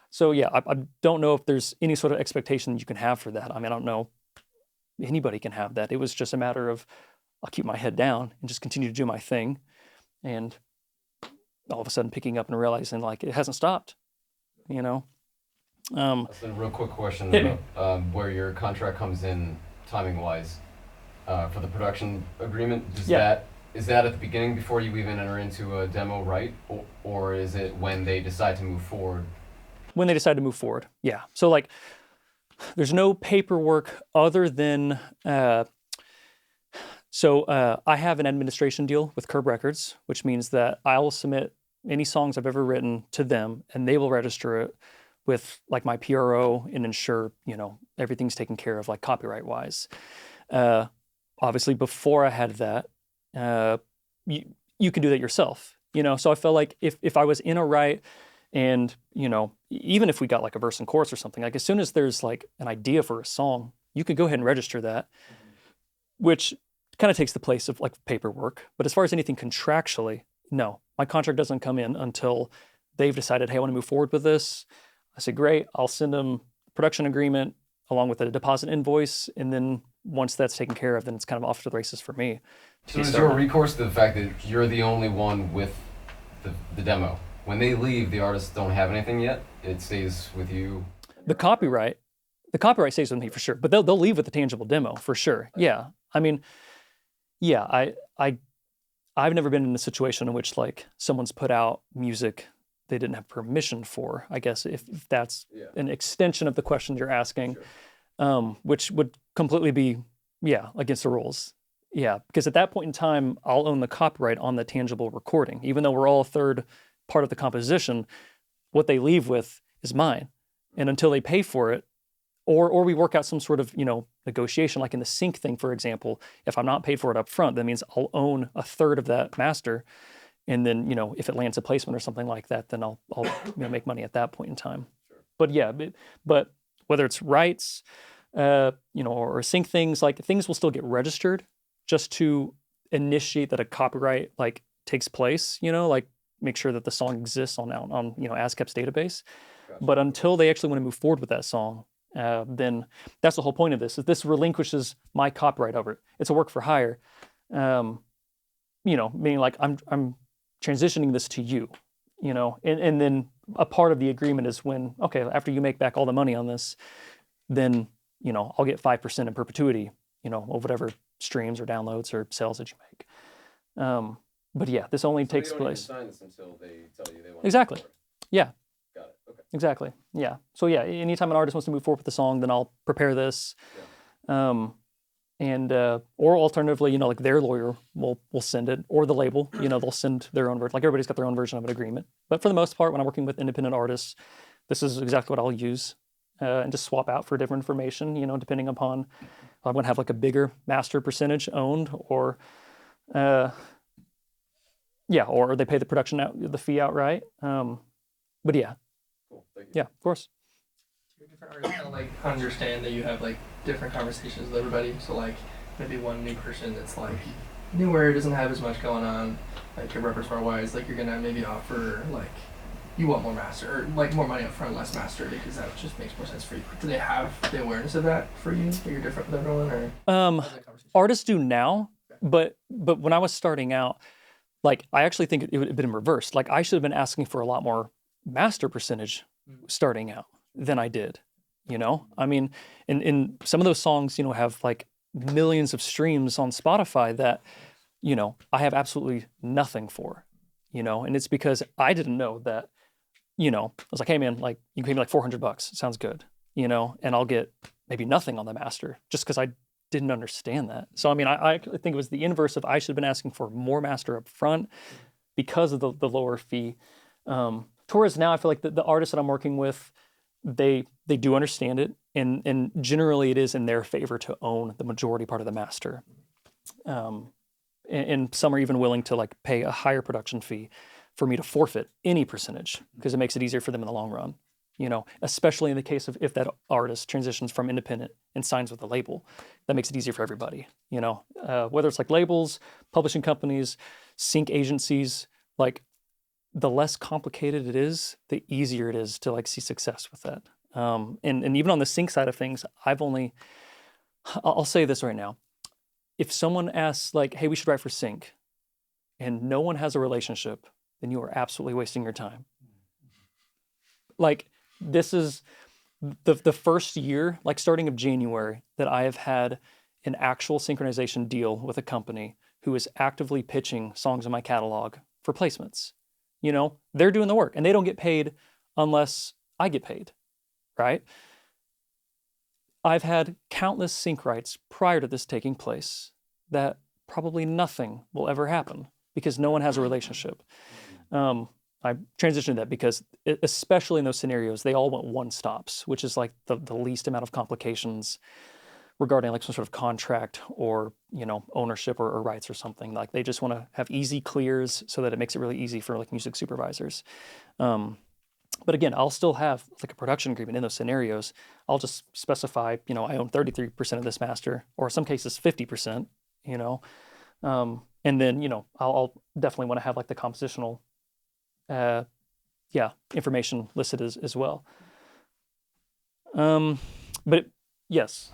So yeah, I don't know if there's any sort of expectation you can have for that. I mean, I don't know anybody can have that. It was just a matter of, I'll keep my head down and just continue to do my thing. And all of a sudden picking up and realizing like it hasn't stopped, That's a real quick question about where your contract comes in timing wise for the production agreement. Is that at the beginning before you even enter into a demo, right? Or is it when they decide to move forward? When they decide to move forward, yeah. So like, there's no paperwork other than, I have an administration deal with Curb Records, which means that I will submit any songs I've ever written to them, and they will register it with like my PRO and ensure, everything's taken care of like copyright wise. Obviously before I had that, you can do that yourself, So I felt like if I was in a right, and, even if we got like a verse and chorus or something, like as soon as there's like an idea for a song, you could go ahead and register that, which kind of takes the place of like paperwork. But as far as anything contractually, no, my contract doesn't come in until they've decided, hey, I want to move forward with this. I say, great, I'll send them production agreement along with a deposit invoice. And then once that's taken care of, then it's kind of off to the races for me. So is there a recourse to the fact that you're the only one with the demo? When they leave, the artists don't have anything yet? It stays with you? The copyright stays with me for sure, but they'll leave with the tangible demo for sure. Yeah. I mean, yeah, I've never been in a situation in which like someone's put out music they didn't have permission for, I guess, if that's an extension of the question you're asking, which would completely be, against the rules. Yeah, because at that point in time, I'll own the copyright on the tangible recording. Even though we're all a third part of the composition, what they leave with is mine. And until they pay for it, or we work out some sort of, negotiation, like in the sync thing, for example, if I'm not paid for it up front, that means I'll own a third of that master. And then, if it lands a placement or something like that, then I'll make money at that point in time. Sure. But whether it's rights, or sync things, like things will still get registered just to initiate that a copyright like takes place, like make sure that the song exists on ASCAP's database. Gotcha. But until they actually want to move forward with that song, then that's the whole point of this. Is this relinquishes my copyright over it. It's a work for hire, meaning like I'm transitioning this to you, and then a part of the agreement is when, okay, after you make back all the money on this, then you know, I'll get 5% in perpetuity, you know, of whatever streams or downloads or sales that you make. But yeah, this only takes place. They don't even sign this until they tell you they want Exactly. to record. Yeah. Got it. Okay. Exactly. Yeah. So yeah, anytime an artist wants to move forward with a song, then I'll prepare this. Yeah. Or alternatively, you know, like their lawyer will send it, or the label, you know, they'll send their own version. Like everybody's got their own version of an agreement. But for the most part, when I'm working with independent artists, this is exactly what I'll use, and just swap out for different information, you know, depending upon I'm going to have like a bigger master percentage owned, or or they pay the production the fee outright. But yeah. Cool. Thank you. Yeah, of course. Different artists kind of like understand that you have like different conversations with everybody. So like maybe one new person that's like newer, doesn't have as much going on, like your repertoire wise, like you're gonna maybe offer like you want more master or like more money up front, less master, because that just makes more sense for you. Do they have the awareness of that for you? That you're different with everyone, or how's that conversation? Artists do now, but when I was starting out, like I actually think it would have been reversed. Like I should have been asking for a lot more master percentage starting out than I did, you know? I mean, in some of those songs, you know, have like millions of streams on Spotify that, you know, I have absolutely nothing for, you know? And it's because I didn't know that, you know, I was like, hey man, like you can pay me like $400, sounds good, you know? And I'll get maybe nothing on the master just because I didn't understand that. So, I mean, I think it was the inverse of I should have been asking for more master up front because of the lower fee. Towards now, I feel like the artists that I'm working with, they do understand it, and generally it is in their favor to own the majority part of the master. And some are even willing to like pay a higher production fee for me to forfeit any percentage because it makes it easier for them in the long run. You know, especially in the case of if that artist transitions from independent and signs with a label, that makes it easier for everybody. You know, whether it's like labels, publishing companies, sync agencies, like the less complicated it is, the easier it is to like see success with that. And even on the sync side of things, I'll say this right now. If someone asks like, hey, we should write for sync, and no one has a relationship, then you are absolutely wasting your time. Like this is the first year, like starting of January, that I have had an actual synchronization deal with a company who is actively pitching songs in my catalog for placements. You know, they're doing the work and they don't get paid unless I get paid, right? I've had countless sync rights prior to this taking place that probably nothing will ever happen because no one has a relationship. I transitioned to that because, especially in those scenarios, they all want one stops, which is like the least amount of complications regarding like some sort of contract or, you know, ownership or rights or something. Like they just want to have easy clears so that it makes it really easy for like music supervisors. But again, I'll still have like a production agreement in those scenarios. I'll just specify, you know, I own 33% of this master, or in some cases 50%, you know. And then, you know, I'll definitely want to have like the compositional information listed as well. But yes.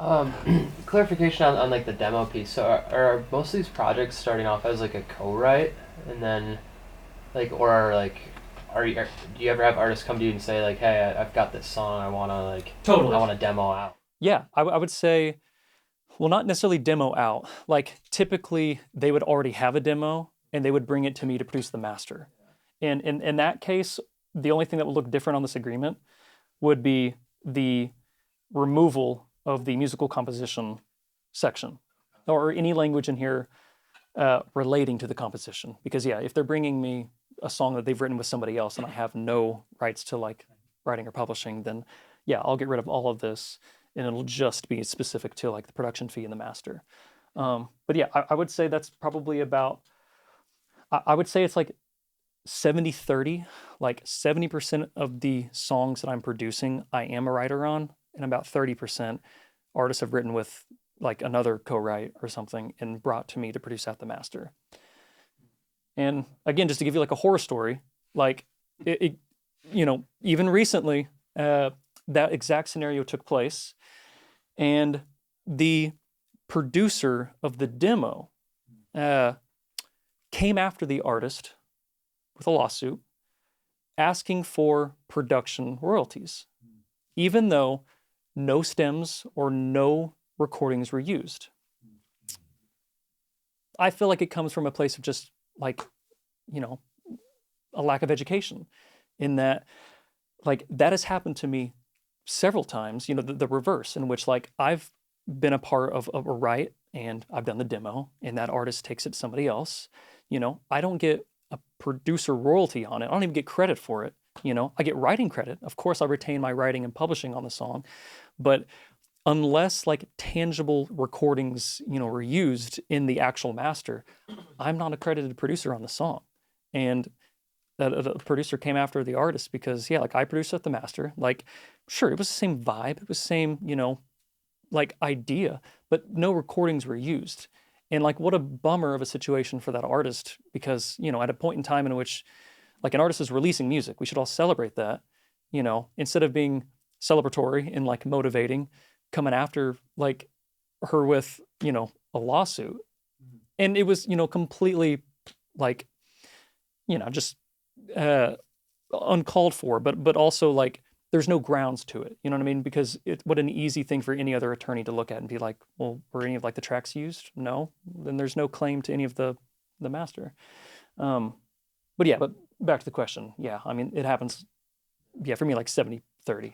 Clarification on like the demo piece. So are most of these projects starting off as like a co-write, and then like, or like, do you ever have artists come to you and say like, hey, I've got this song, I want to like, Totally. I want to demo out? Yeah, I would say, well, not necessarily demo out. Like typically they would already have a demo and they would bring it to me to produce the master. And in that case, the only thing that would look different on this agreement would be the removal of the musical composition section or any language in here relating to the composition. Because yeah, if they're bringing me a song that they've written with somebody else and I have no rights to like writing or publishing, then yeah, I'll get rid of all of this and it'll just be specific to like the production fee and the master. But yeah, I would say that's probably about, I would say it's like 70-30, like 70% of the songs that I'm producing, I am a writer on, and about 30% artists have written with like another co-write or something and brought to me to produce out the master. And again, just to give you like a horror story, like it you know, even recently, that exact scenario took place, and the producer of the demo came after the artist with a lawsuit asking for production royalties, even though no stems or no recordings were used. I feel like it comes from a place of just like, you know, a lack of education, in that like that has happened to me several times, you know, the reverse, in which like I've been a part of a write and I've done the demo and that artist takes it to somebody else. You know, I don't get a producer royalty on it. I don't even get credit for it. You know, I get writing credit. Of course, I retain my writing and publishing on the song, but unless like tangible recordings, you know, were used in the actual master, I'm not a credited producer on the song. And the producer came after the artist because, yeah, like I produced at the master. Like, sure, it was the same vibe, it was the same, you know, like idea, but no recordings were used. And like, what a bummer of a situation for that artist, because, you know, at a point in time in which like an artist is releasing music, we should all celebrate that, you know, instead of being celebratory and like motivating, coming after like her with, you know, a lawsuit. And it was, you know, completely like, you know, just uncalled for, but also like there's no grounds to it. You know what I mean? Because what an easy thing for any other attorney to look at and be like, well, were any of like the tracks used? No, then there's no claim to any of the master. But yeah, but back to the question. Yeah, I mean, it happens. Yeah, for me, like 70-30.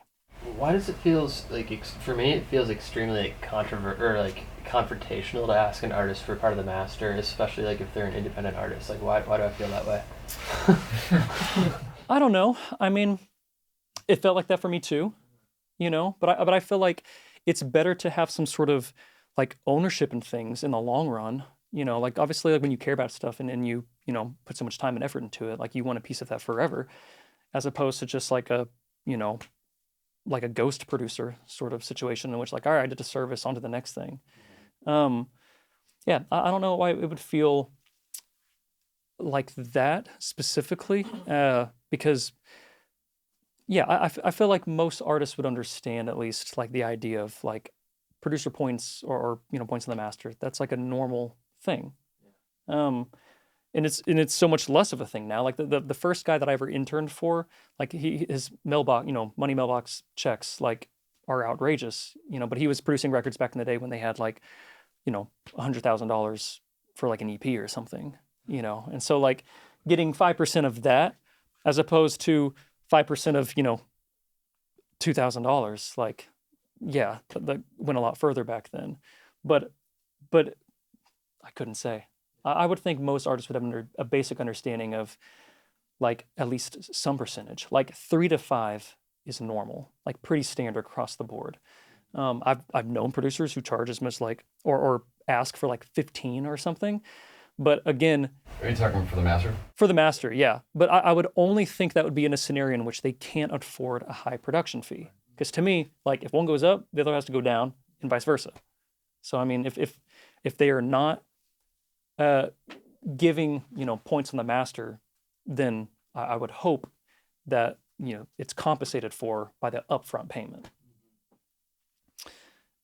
Why does it feel like, for me, it feels extremely like confrontational to ask an artist for part of the master, especially like if they're an independent artist. Like, why do I feel that way? I don't know. I mean, it felt like that for me too, you know. But I feel like it's better to have some sort of like ownership in things in the long run. You know, like obviously, like when you care about stuff and you know put so much time and effort into it, like you want a piece of that forever, as opposed to just like a, you know, like a ghost producer sort of situation in which like, all right, I did a service, on to the next thing. Yeah, I don't know why it would feel like that specifically, because yeah, I feel like most artists would understand at least like the idea of like producer points or you know points in the master. That's like a normal thing. And it's so much less of a thing now. Like the first guy that I ever interned for, like his mailbox, you know, money mailbox checks like are outrageous, you know, but he was producing records back in the day when they had like, you know, $100,000 for like an EP or something, you know. And so like getting 5% of that as opposed to 5% of, you know, $2,000, like, yeah, that went a lot further back then. But I couldn't say. I would think most artists would have a basic understanding of like at least some percentage, like 3 to 5 is normal, like pretty standard across the board. I've known producers who charge as much like or ask for like 15 or something, but again, are you talking for the master? For the master, yeah. But I would only think that would be in a scenario in which they can't afford a high production fee, because to me, like if one goes up, the other has to go down, and vice versa. So I mean, if they are not giving, you know, points on the master, then I would hope that, you know, it's compensated for by the upfront payment.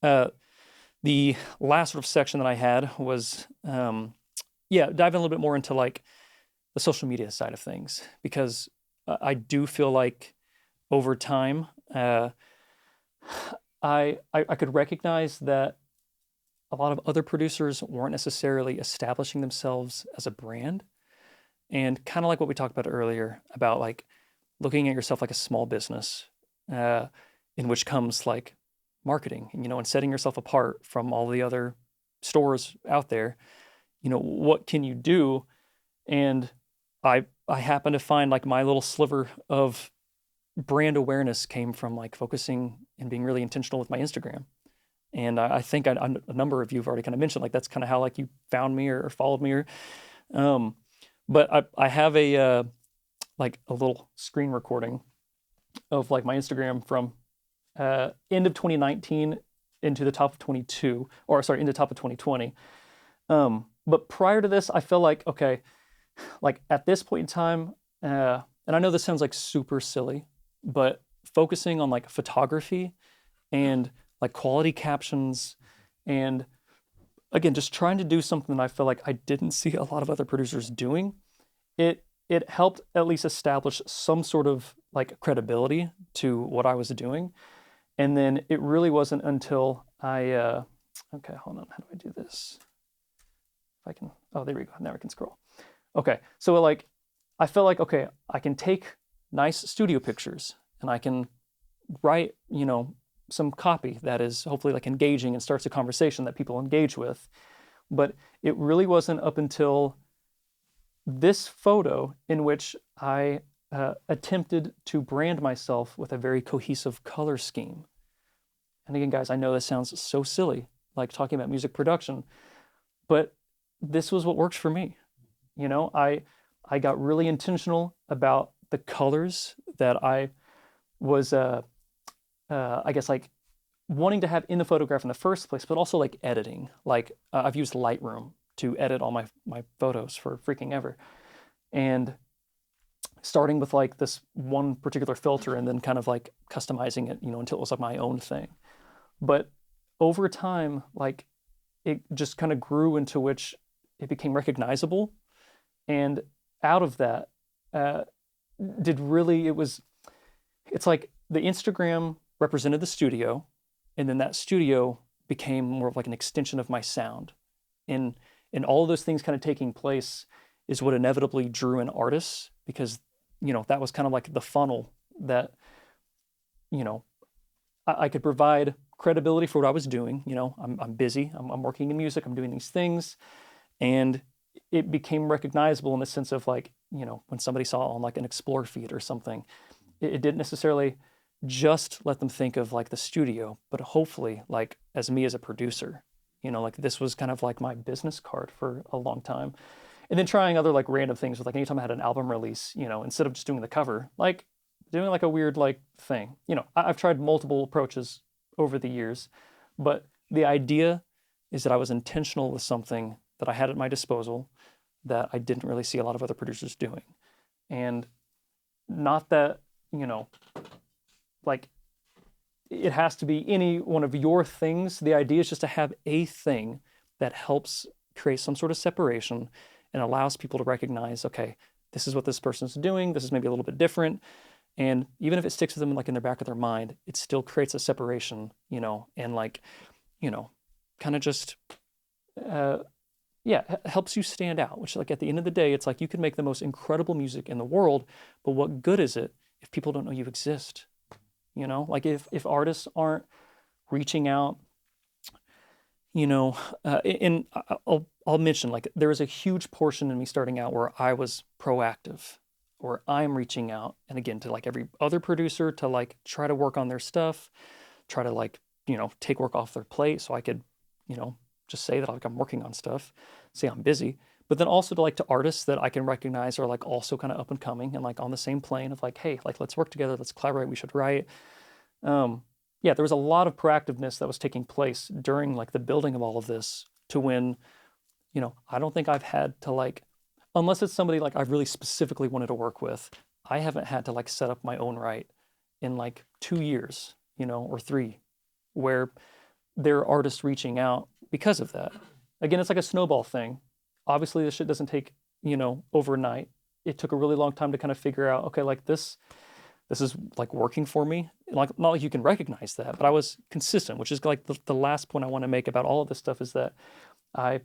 The last sort of section that I had was, yeah, diving a little bit more into like the social media side of things, because I do feel like over time, I could recognize that a lot of other producers weren't necessarily establishing themselves as a brand. And kind of like what we talked about earlier about like looking at yourself like a small business, in which comes like marketing, you know, and setting yourself apart from all the other stores out there. You know, what can you do? And I happen to find like my little sliver of brand awareness came from like focusing and being really intentional with my Instagram. And I think a number of you have already kind of mentioned, like, that's kind of how, like, you found me or followed me. But I have a little screen recording of, like, my Instagram from end of 2019 into the top of 22, or sorry, into the top of 2020. But prior to this, I feel like, okay, like, at this point in time, and I know this sounds, like, super silly, but focusing on, like, photography and like quality captions, and again, just trying to do something that I feel like I didn't see a lot of other producers doing. It helped at least establish some sort of like credibility to what I was doing. And then it really wasn't until okay, hold on, how do I do this? If I can, oh, there we go, now I can scroll. Okay, so like, I felt like, okay, I can take nice studio pictures and I can write, some copy that is hopefully like engaging and starts a conversation that people engage with. But it really wasn't up until this photo in which I attempted to brand myself with a very cohesive color scheme. And again, guys, I know this sounds so silly, like talking about music production, but this was what worked for me. I got really intentional about the colors that I was, I guess, like wanting to have in the photograph in the first place, but also like editing. Like I've used Lightroom to edit all my photos for freaking ever. And starting with like this one particular filter and then kind of like customizing it, until it was like my own thing. But over time, like it just kind of grew into which it became recognizable. And out of that, it's like the Instagram represented the studio, and then that studio became more of like an extension of my sound. And all of those things kind of taking place is what inevitably drew in artists, because, that was kind of like the funnel that, I could provide credibility for what I was doing. I'm busy, I'm working in music, I'm doing these things. And it became recognizable in the sense of like, when somebody saw on like an Explore feed or something, it didn't necessarily just let them think of like the studio, but hopefully like as me as a producer, like this was kind of like my business card for a long time. And then trying other like random things with like anytime I had an album release, instead of just doing the cover, like doing like a weird like thing. I've tried multiple approaches over the years, but the idea is that I was intentional with something that I had at my disposal that I didn't really see a lot of other producers doing. And not that, like it has to be any one of your things. The idea is just to have a thing that helps create some sort of separation and allows people to recognize, okay, this is what this person's doing. This is maybe a little bit different. And even if it sticks with them like in the back of their mind, it still creates a separation, and like, kind of just, helps you stand out, which like at the end of the day, it's like you can make the most incredible music in the world, but what good is it if people don't know you exist? Like if artists aren't reaching out, and I'll mention like there was a huge portion in me starting out where I was proactive, or I'm reaching out, and again, to like every other producer to like try to work on their stuff, try to like, take work off their plate so I could, just say that like I'm working on stuff, say I'm busy, but then also to like to artists that I can recognize are like also kind of up and coming and like on the same plane of like, hey, like let's work together, let's collaborate, we should write. There was a lot of proactiveness that was taking place during like the building of all of this to when, I don't think I've had to like, unless it's somebody like I've really specifically wanted to work with, I haven't had to like set up my own right in like 2 years, or 3, where there are artists reaching out because of that. Again, it's like a snowball thing. Obviously, this shit doesn't take, overnight. It took a really long time to kind of figure out, okay, like this is like working for me. Like, not like you can recognize that, but I was consistent, which is like the last point I want to make about all of this stuff is that I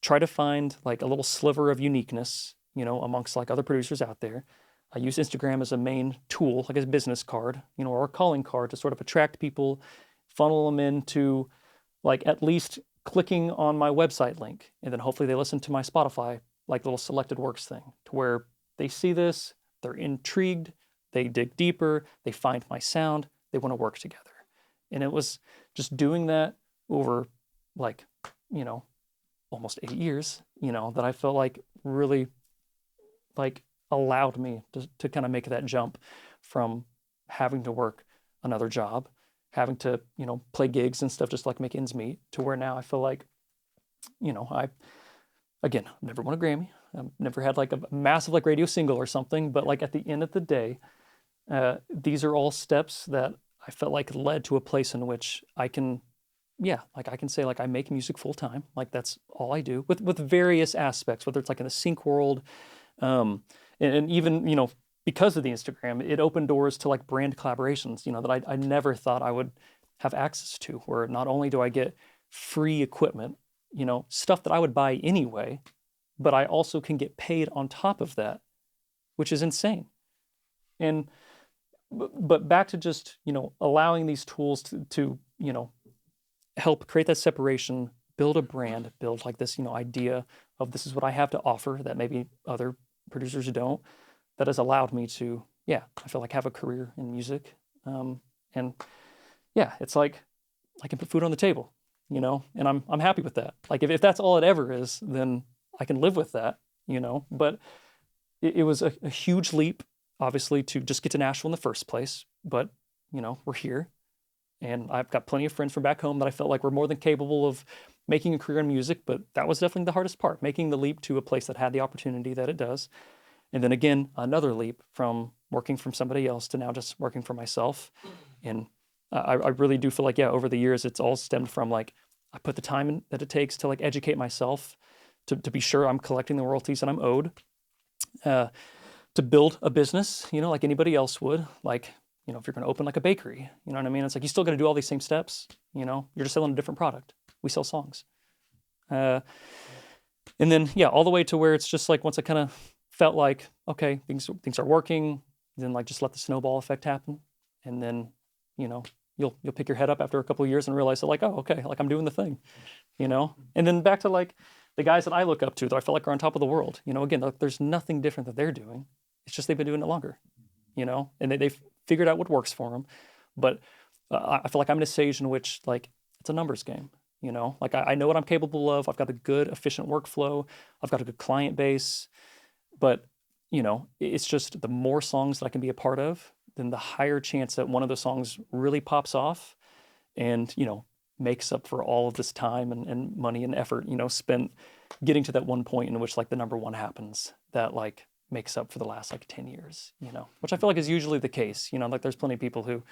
try to find like a little sliver of uniqueness, amongst like other producers out there. I use Instagram as a main tool, like as a business card, or a calling card to sort of attract people, funnel them into like at least clicking on my website link. And then hopefully they listen to my Spotify, like little selected works thing, to where they see this, they're intrigued, they dig deeper, they find my sound, they want to work together. And it was just doing that over like, almost 8 years, that I felt like really like allowed me to kind of make that jump from having to work another job, having to, play gigs and stuff, just like make ends meet, to where now I feel like, I, again, never won a Grammy. I've never had like a massive like radio single or something, but like at the end of the day, these are all steps that I felt like led to a place in which I can, like I can say like I make music full time. Like that's all I do with various aspects, whether it's like in the sync world, and even, because of the Instagram, it opened doors to like brand collaborations, you know, that I never thought I would have access to, where not only do I get free equipment, you know, stuff that I would buy anyway, but I also can get paid on top of that, which is insane. And but back to just, you know, allowing these tools to you know, help create that separation, build a brand, build like this, you know, idea of this is what I have to offer that maybe other producers don't, that has allowed me to, yeah, I feel like have a career in music. And yeah, it's like I can put food on the table, you know, and I'm happy with that. Like if that's all it ever is, then I can live with that, you know. But it was a huge leap, obviously, to just get to Nashville in the first place. But, you know, we're here. And I've got plenty of friends from back home that I felt like were more than capable of making a career in music. But that was definitely the hardest part, making the leap to a place that had the opportunity that it does. And then again, another leap from working from somebody else to now just working for myself. And I really do feel like, yeah, over the years, it's all stemmed from like, I put the time in that it takes to like educate myself, to be sure I'm collecting the royalties that I'm owed, to build a business, you know, like anybody else would. Like, you know, if you're going to open like a bakery, you know what I mean? It's like, you still got to do all these same steps, you know, you're just selling a different product. We sell songs. And then, yeah, all the way to where it's just like, once I kind of felt like, okay, things are working, then like just let the snowball effect happen. And then, you know, you'll pick your head up after a couple of years and realize that like, oh, okay, like I'm doing the thing, you know? And then back to like the guys that I look up to that I feel like are on top of the world, you know, again, like, there's nothing different that they're doing. It's just they've been doing it longer, you know, and they've figured out what works for them. But I feel like I'm in a stage in which like it's a numbers game, you know, like I know what I'm capable of. I've got a good, efficient workflow. I've got a good client base. But, you know, it's just the more songs that I can be a part of, then the higher chance that one of the songs really pops off and, you know, makes up for all of this time and money and effort, you know, spent getting to that one point in which like the number one happens that like makes up for the last like 10 years, you know, which I feel like is usually the case, you know, like there's plenty of people who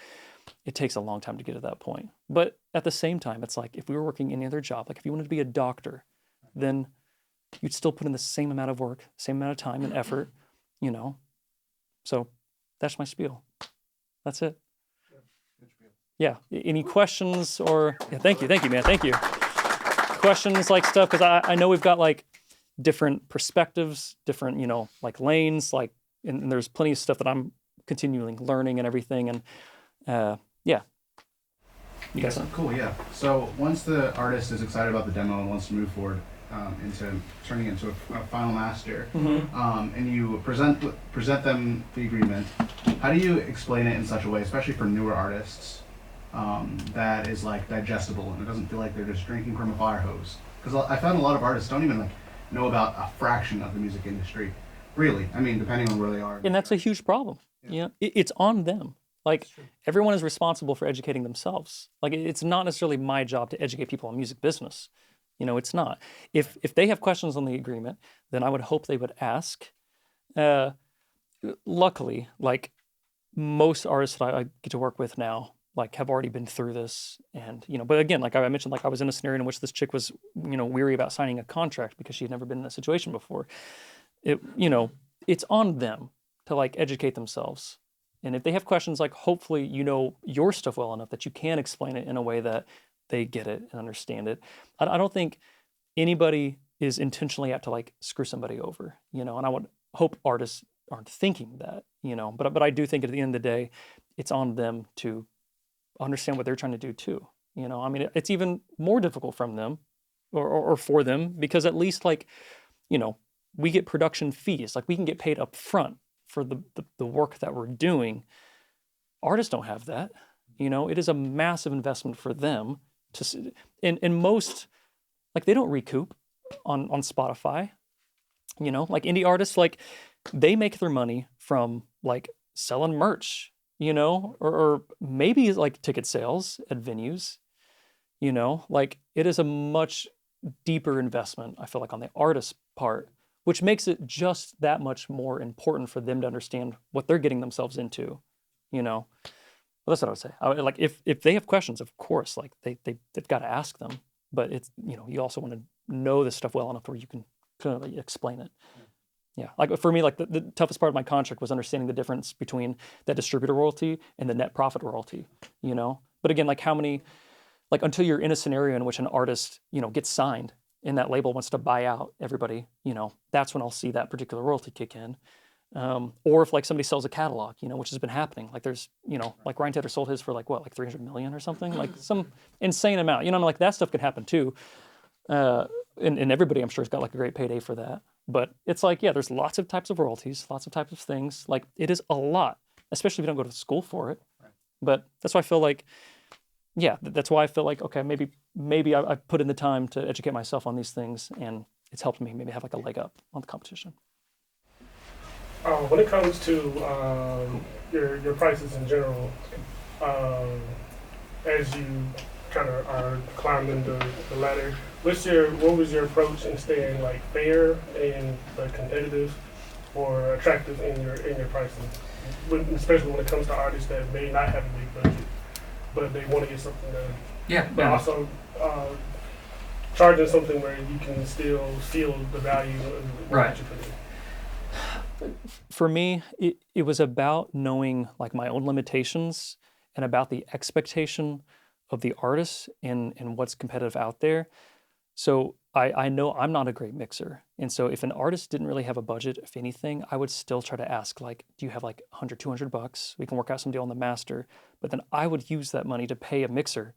it takes a long time to get to that point. But at the same time, it's like if we were working any other job, like if you wanted to be a doctor, then you'd still put in the same amount of work, same amount of time and effort, you know. So that's my spiel. That's it. Yeah. Any questions or yeah, thank you, man. Thank you. Questions like stuff, because I know we've got like different perspectives, different, you know, like lanes, like and there's plenty of stuff that I'm continually learning and everything. And yeah. You guys cool, yeah. So once the artist is excited about the demo and wants to move forward into turning into a final master, and you present them the agreement, how do you explain it in such a way, especially for newer artists, that is like digestible and it doesn't feel like they're just drinking from a fire hose? Because I found a lot of artists don't even like know about a fraction of the music industry, really. I mean, depending on where they are. And that's a huge problem. Yeah. You know, it's on them. Like everyone is responsible for educating themselves. Like it's not necessarily my job to educate people on music business. You know, it's not. If they have questions on the agreement, then I would hope they would ask. Luckily, like most artists that I get to work with now, like have already been through this. And, you know, but again, like I mentioned, like I was in a scenario in which this chick was, you know, weary about signing a contract because she had never been in that situation before. You know, it's on them to like educate themselves. And if they have questions, like hopefully you know your stuff well enough that you can explain it in a way that they get it and understand it. I don't think anybody is intentionally out to like screw somebody over, you know, and I would hope artists aren't thinking that, you know, but I do think at the end of the day, it's on them to understand what they're trying to do too. You know, I mean, it's even more difficult from them or for them because at least like, you know, we get production fees, like we can get paid up front for the work that we're doing. Artists don't have that. You know, it is a massive investment for them to, and most, like they don't recoup on Spotify, you know, like indie artists, like they make their money from like selling merch, you know, or maybe like ticket sales at venues, you know, like it is a much deeper investment, I feel like, on the artist's part, which makes it just that much more important for them to understand what they're getting themselves into, you know. Well, that's what I would say. Like if they have questions, of course, like they've got to ask them, but it's, you know, you also want to know this stuff well enough where you can clearly explain it. Yeah, like for me, like the toughest part of my contract was understanding the difference between that distributor royalty and the net profit royalty, you know? But again, like how many, like until you're in a scenario in which an artist, you know, gets signed and that label wants to buy out everybody, you know, that's when I'll see that particular royalty kick in. Or if like somebody sells a catalog, you know, which has been happening. Like there's, you know, like Ryan Tedder sold his for like what, like 300 million or something, like some insane amount. You know, like that stuff could happen too. And everybody, I'm sure, has got like a great payday for that. But it's like, yeah, there's lots of types of royalties, lots of types of things. Like it is a lot, especially if you don't go to school for it. But that's why I feel like, yeah, that's why I feel like, okay, maybe I've put in the time to educate myself on these things, and it's helped me maybe have like a leg up on the competition. When it comes to your prices in general, as you kind of are climbing the ladder, what was your approach in staying like fair and competitive or attractive in your pricing, especially when it comes to artists that may not have a big budget, but they want to get something done? Yeah. But also charging something where you can still feel the value of what you put in. For me, it was about knowing like my own limitations and about the expectation of the artist and what's competitive out there. So I know I'm not a great mixer. And so if an artist didn't really have a budget, if anything, I would still try to ask like, do you have like $100, $200? We can work out some deal on the master. But then I would use that money to pay a mixer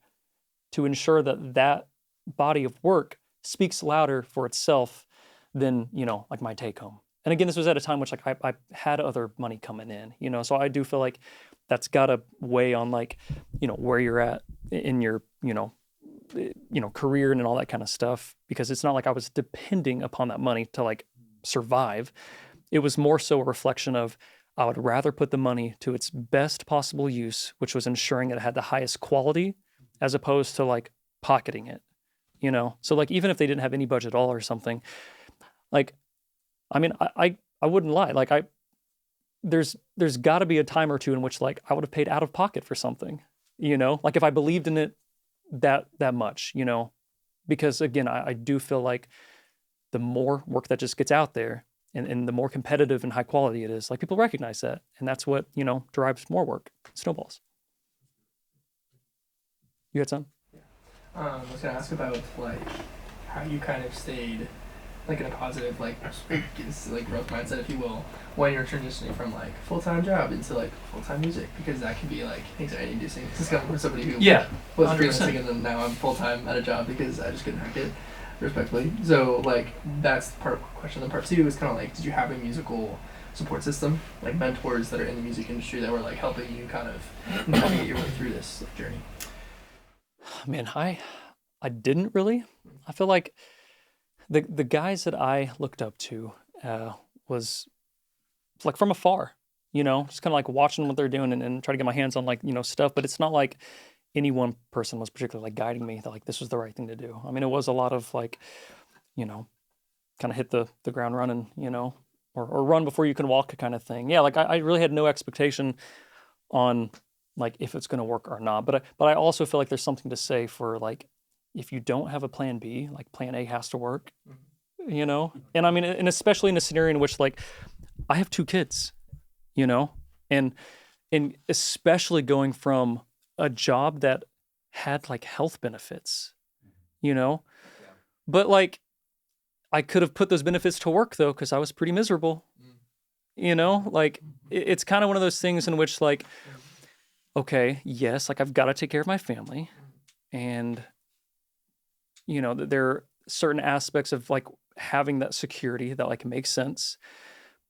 to ensure that that body of work speaks louder for itself than, you know, like my take home. And again, this was at a time which like I had other money coming in, you know, so I do feel like that's got to weigh on like, you know, where you're at in your, you know, career and all that kind of stuff, because it's not like I was depending upon that money to like survive. It was more so a reflection of I would rather put the money to its best possible use, which was ensuring it had the highest quality as opposed to like pocketing it, you know? So like, even if they didn't have any budget at all or something, like, I mean, I wouldn't lie. Like there's got to be a time or two in which like I would have paid out of pocket for something, you know, like if I believed in it that much, you know, because again, I do feel like the more work that just gets out there and the more competitive and high quality it is, like people recognize that. And that's what, you know, drives more work, snowballs. You had some? Yeah. I was going to ask about like how you kind of stayed like in a positive like growth mindset, if you will, when you're transitioning from like full-time job into like full-time music, because that can be like anxiety-inducing. This is coming from somebody who was freelancing and then now I'm full-time at a job because I just couldn't hack it, respectfully. So like that's part question. Then part two is kind of like, did you have a musical support system, like mentors that are in the music industry that were like helping you kind of navigate your way through this journey? Man, I didn't really. I feel like the guys that I looked up to was like from afar, you know, just kind of like watching what they're doing and try to get my hands on like, you know, stuff. But it's not like any one person was particularly like guiding me that like this was the right thing to do. I mean, it was a lot of like, you know, kind of hit the ground running, you know, or run before you can walk kind of thing. Yeah, like I really had no expectation on like if it's going to work or not. But I also feel like there's something to say for like, if you don't have a plan B, like plan A has to work, you know? And I mean, and especially in a scenario in which like I have 2 kids, you know, and especially going from a job that had like health benefits, you know, but like I could have put those benefits to work though, because I was pretty miserable, you know, like it's kind of one of those things in which like, okay, yes, like I've got to take care of my family, and you know, there are certain aspects of like having that security that like makes sense,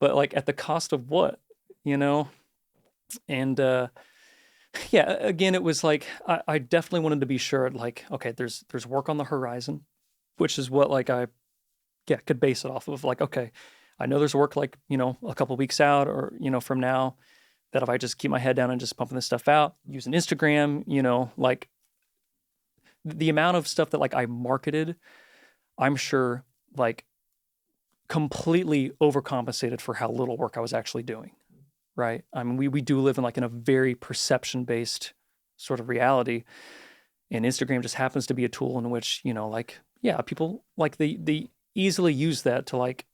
but like at the cost of what, you know? And yeah, again, it was like, I definitely wanted to be sure like, okay, there's work on the horizon, which is what like I could base it off of. Like, okay, I know there's work like, you know, a couple of weeks out or, you know, from now, that if I just keep my head down and just pumping this stuff out, using Instagram, you know, like the amount of stuff that like I marketed, I'm sure like completely overcompensated for how little work I was actually doing, right? I mean, we do live in like in a very perception-based sort of reality, and Instagram just happens to be a tool in which, you know, like, yeah, people like they easily use that to like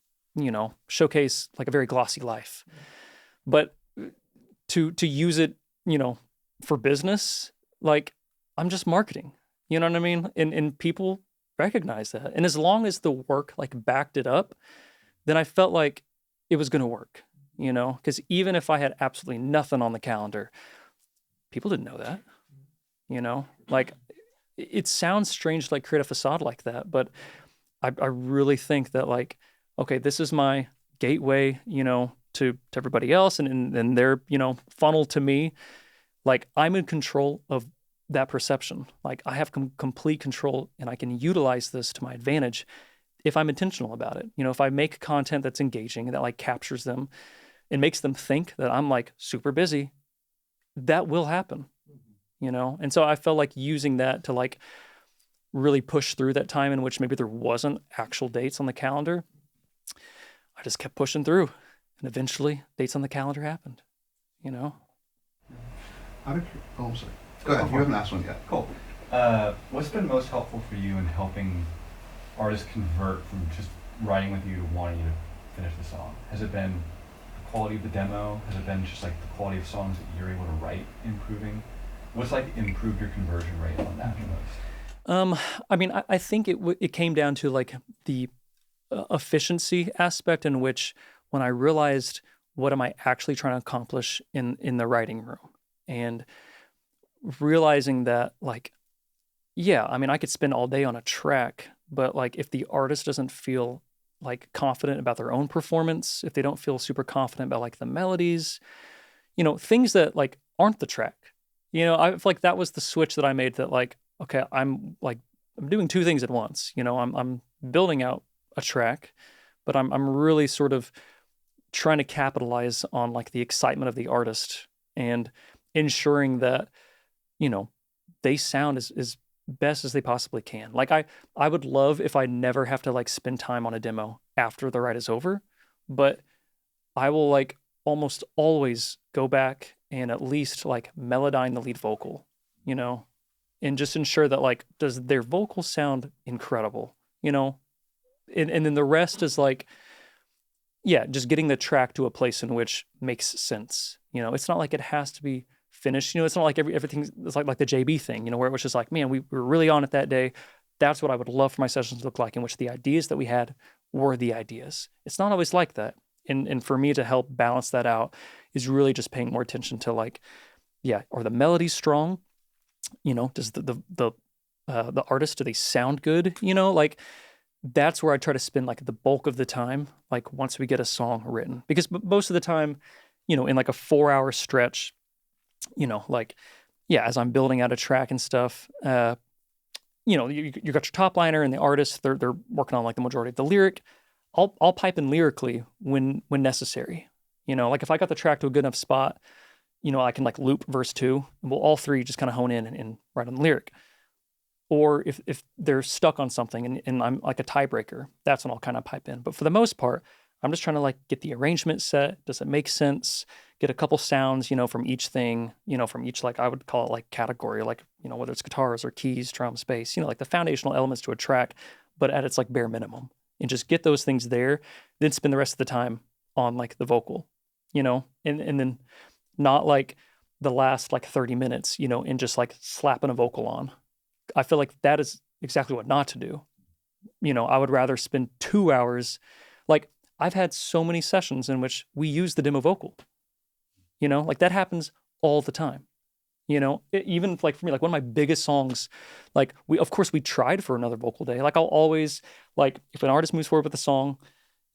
showcase like a very glossy life. But to use it, for business, like I'm just marketing, you know what I mean? And people recognize that. And as long as the work like backed it up, then I felt like it was going to work, because even if I had absolutely nothing on the calendar, people didn't know that, like it sounds strange to like create a facade like that, but I really think that like, okay, this is my gateway, to everybody else and their, funnel to me. Like I'm in control of that perception. Like I have complete control and I can utilize this to my advantage if I'm intentional about it. If I make content that's engaging and that like captures them and makes them think that I'm like super busy, that will happen, And so I felt like using that to like really push through that time in which maybe there wasn't actual dates on the calendar. I just kept pushing through and eventually dates on the calendar happened, I'm sorry. Go ahead. You haven't asked one yet. Cool. What's been most helpful for you in helping artists convert from just writing with you to wanting you to finish the song? Has it been the quality of the demo? Has it been just like the quality of songs that you're able to write improving? What's like improved your conversion rate on that the most? I mean, I think it came down to like the efficiency aspect in which when I realized what am I actually trying to accomplish in the writing room, and realizing that like, yeah, I mean, I could spend all day on a track, but like if the artist doesn't feel like confident about their own performance, if they don't feel super confident about like the melodies, things that like aren't the track, I feel like that was the switch that I made, that like, okay, I'm doing two things at once. I'm building out a track, but I'm really sort of trying to capitalize on like the excitement of the artist and ensuring that, they sound as best as they possibly can. Like I would love if I never have to like spend time on a demo after the write is over, but I will like almost always go back and at least like melodyne the lead vocal, and just ensure that like, does their vocal sound incredible, and then the rest is like, yeah, just getting the track to a place in which makes sense. It's not like it has to be finished. It's not like everything is like the JB thing, where it was just like, man, we were really on it that day. That's what I would love for my sessions to look like, in which the ideas that we had were the ideas. It's not always like that. And for me to help balance that out is really just paying more attention to like, yeah, are the melodies strong? Does the artist, do they sound good? Like that's where I try to spend like the bulk of the time, like once we get a song written, because most of the time, in like a 4-hour stretch, like, yeah, as I'm building out a track and stuff, you got your top liner and the artist, they're working on like the majority of the lyric. I'll pipe in lyrically when necessary. Like if I got the track to a good enough spot, I can like loop verse 2 and we'll all three just kind of hone in and write on the lyric. Or if they're stuck on something and I'm like a tiebreaker, that's when I'll kind of pipe in. But for the most part, I'm just trying to like get the arrangement set. Does it make sense? Get a couple sounds, from each thing, from each, like I would call it like category, like, whether it's guitars or keys, drums, bass, like the foundational elements to a track, but at its like bare minimum, and just get those things there, then spend the rest of the time on like the vocal, and then not like the last like 30 minutes, and just like slapping a vocal on. I feel like that is exactly what not to do. I would rather spend 2 hours. Like I've had so many sessions in which we use the demo vocal, like that happens all the time. Even like for me, like one of my biggest songs, like of course we tried for another vocal day. Like I'll always, like if an artist moves forward with a song,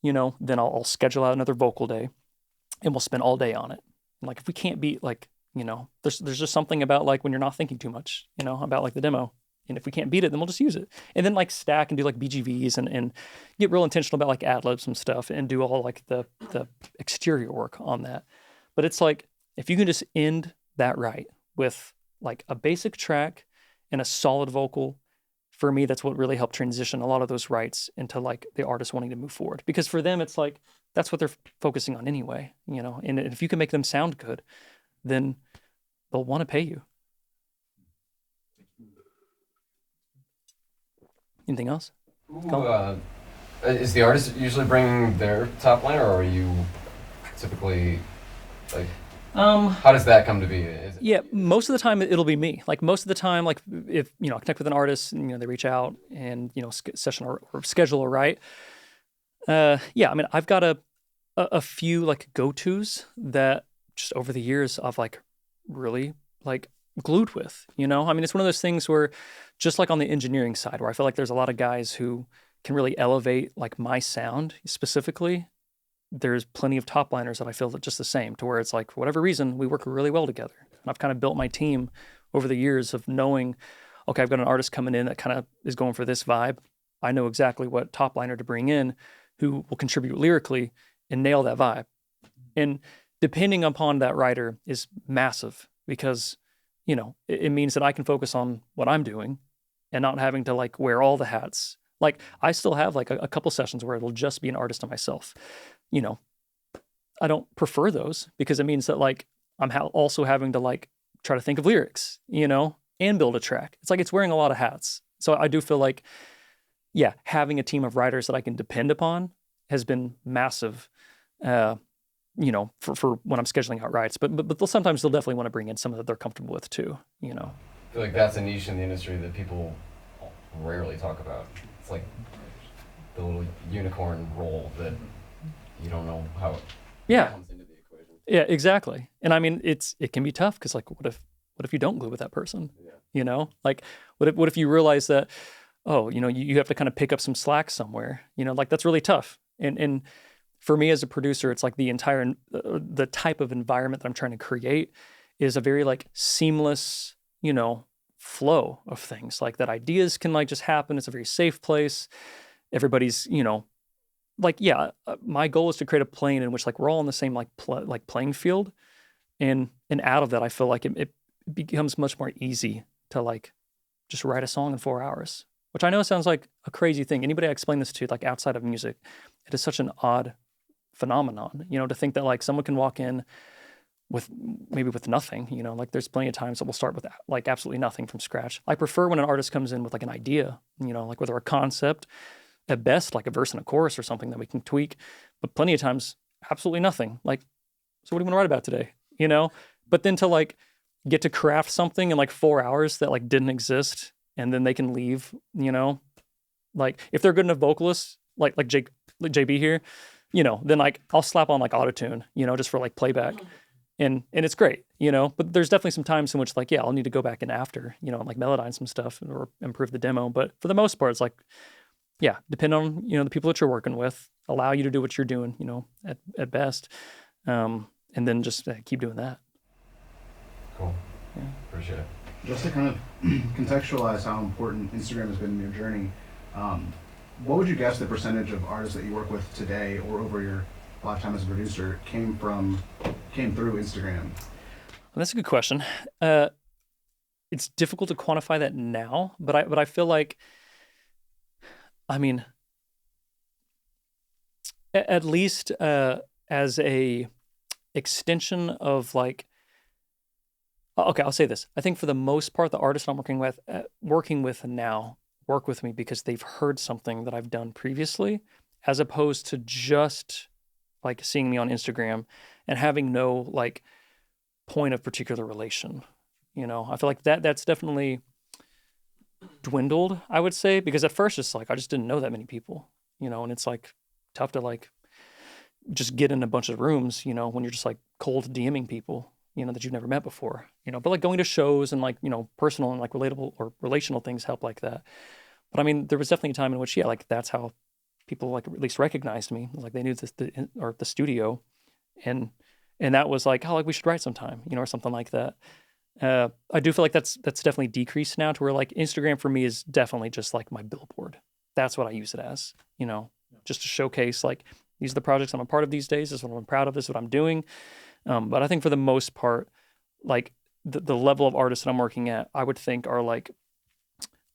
then I'll schedule out another vocal day and we'll spend all day on it. And like if we can't beat like, there's just something about like when you're not thinking too much, about like the demo. And if we can't beat it, then we'll just use it. And then like stack and do like BGVs and get real intentional about like ad-libs and stuff and do all like the exterior work on that. But it's like, if you can just end that right with like a basic track and a solid vocal, for me, that's what really helped transition a lot of those writes into like the artist wanting to move forward. Because for them, it's like, that's what they're focusing on anyway, and if you can make them sound good, then they'll want to pay you. Anything else? Ooh, Is the artist usually bringing their top liner, or are you typically like? How does that come to be? Yeah, most of the time it'll be me. Like most of the time, like if I connect with an artist and they reach out and session or schedule a write. Yeah, I mean I've got a few like go-tos that just over the years I've like really like glued with. I mean it's one of those things where just like on the engineering side where I feel like there's a lot of guys who can really elevate like my sound specifically. There's plenty of top liners that I feel that just the same to where it's like, for whatever reason, we work really well together. And I've kind of built my team over the years of knowing, okay, I've got an artist coming in that kind of is going for this vibe. I know exactly what top liner to bring in who will contribute lyrically and nail that vibe. And depending upon that writer is massive because, it means that I can focus on what I'm doing and not having to like wear all the hats. Like I still have like a couple sessions where it'll just be an artist and myself. I don't prefer those because it means that like I'm also having to like try to think of lyrics, and build a track. It's like it's wearing a lot of hats. So I do feel like, yeah, having a team of writers that I can depend upon has been massive, for when I'm scheduling out writes. But sometimes they'll definitely want to bring in some that they're comfortable with too, I feel like that's a niche in the industry that people rarely talk about. It's like the little unicorn role that you don't know how it comes into the equation. Yeah, exactly. And I mean, it can be tough because like, what if you don't glue with that person? Yeah. Like what if you realize that, oh, you have to kind of pick up some slack somewhere, like that's really tough. And for me as a producer, it's like the type of environment that I'm trying to create is a very like seamless, flow of things like that. Ideas can like just happen. It's a very safe place. Everybody's, my goal is to create a plane in which like we're all on the same like playing field, and out of that, I feel like it becomes much more easy to like just write a song in 4 hours, which I know sounds like a crazy thing. Anybody I explain this to, like outside of music, it is such an odd phenomenon, to think that like someone can walk in with nothing, like there's plenty of times that we'll start with like absolutely nothing from scratch. I prefer when an artist comes in with like an idea, like whether a concept, at best like a verse and a chorus or something that we can tweak, but plenty of times absolutely nothing. Like, so what do you want to write about today? But then to like get to craft something in like 4 hours that like didn't exist, and then they can leave, like if they're good enough vocalists, like JB here, then like I'll slap on like autotune, just for like playback. And it's great, but there's definitely some times in which like, yeah, I'll need to go back in after, and like melodize some stuff or improve the demo. But for the most part, it's like, yeah, depend on, the people that you're working with, allow you to do what you're doing, at best. And then just keep doing that. Cool. Yeah. Appreciate it. Just to kind of contextualize how important Instagram has been in your journey, what would you guess the percentage of artists that you work with today or over your lifetime as a producer came through Instagram? Well, that's a good question. It's difficult to quantify that now, but I feel like, I mean, at least as a extension of like, okay, I'll say this. I think for the most part, the artists I'm working with now work with me because they've heard something that I've done previously, as opposed to just like seeing me on Instagram and having no like point of particular relation. I feel like that's definitely dwindled, I would say, because at first it's like I just didn't know that many people, and it's like tough to like just get in a bunch of rooms, when you're just like cold DMing people, that you've never met before, but like going to shows and like, personal and like relatable or relational things help like that. But I mean, there was definitely a time in which, yeah, like that's how people like at least recognized me. Like they knew the studio, and that was like, oh, like we should write sometime, or something like that. I do feel like that's definitely decreased now to where like Instagram for me is definitely just like my billboard. That's what I use it as, just to showcase like these are the projects I'm a part of these days. This is what I'm proud of. This is what I'm doing. But I think for the most part, like the level of artists that I'm working at, I would think are like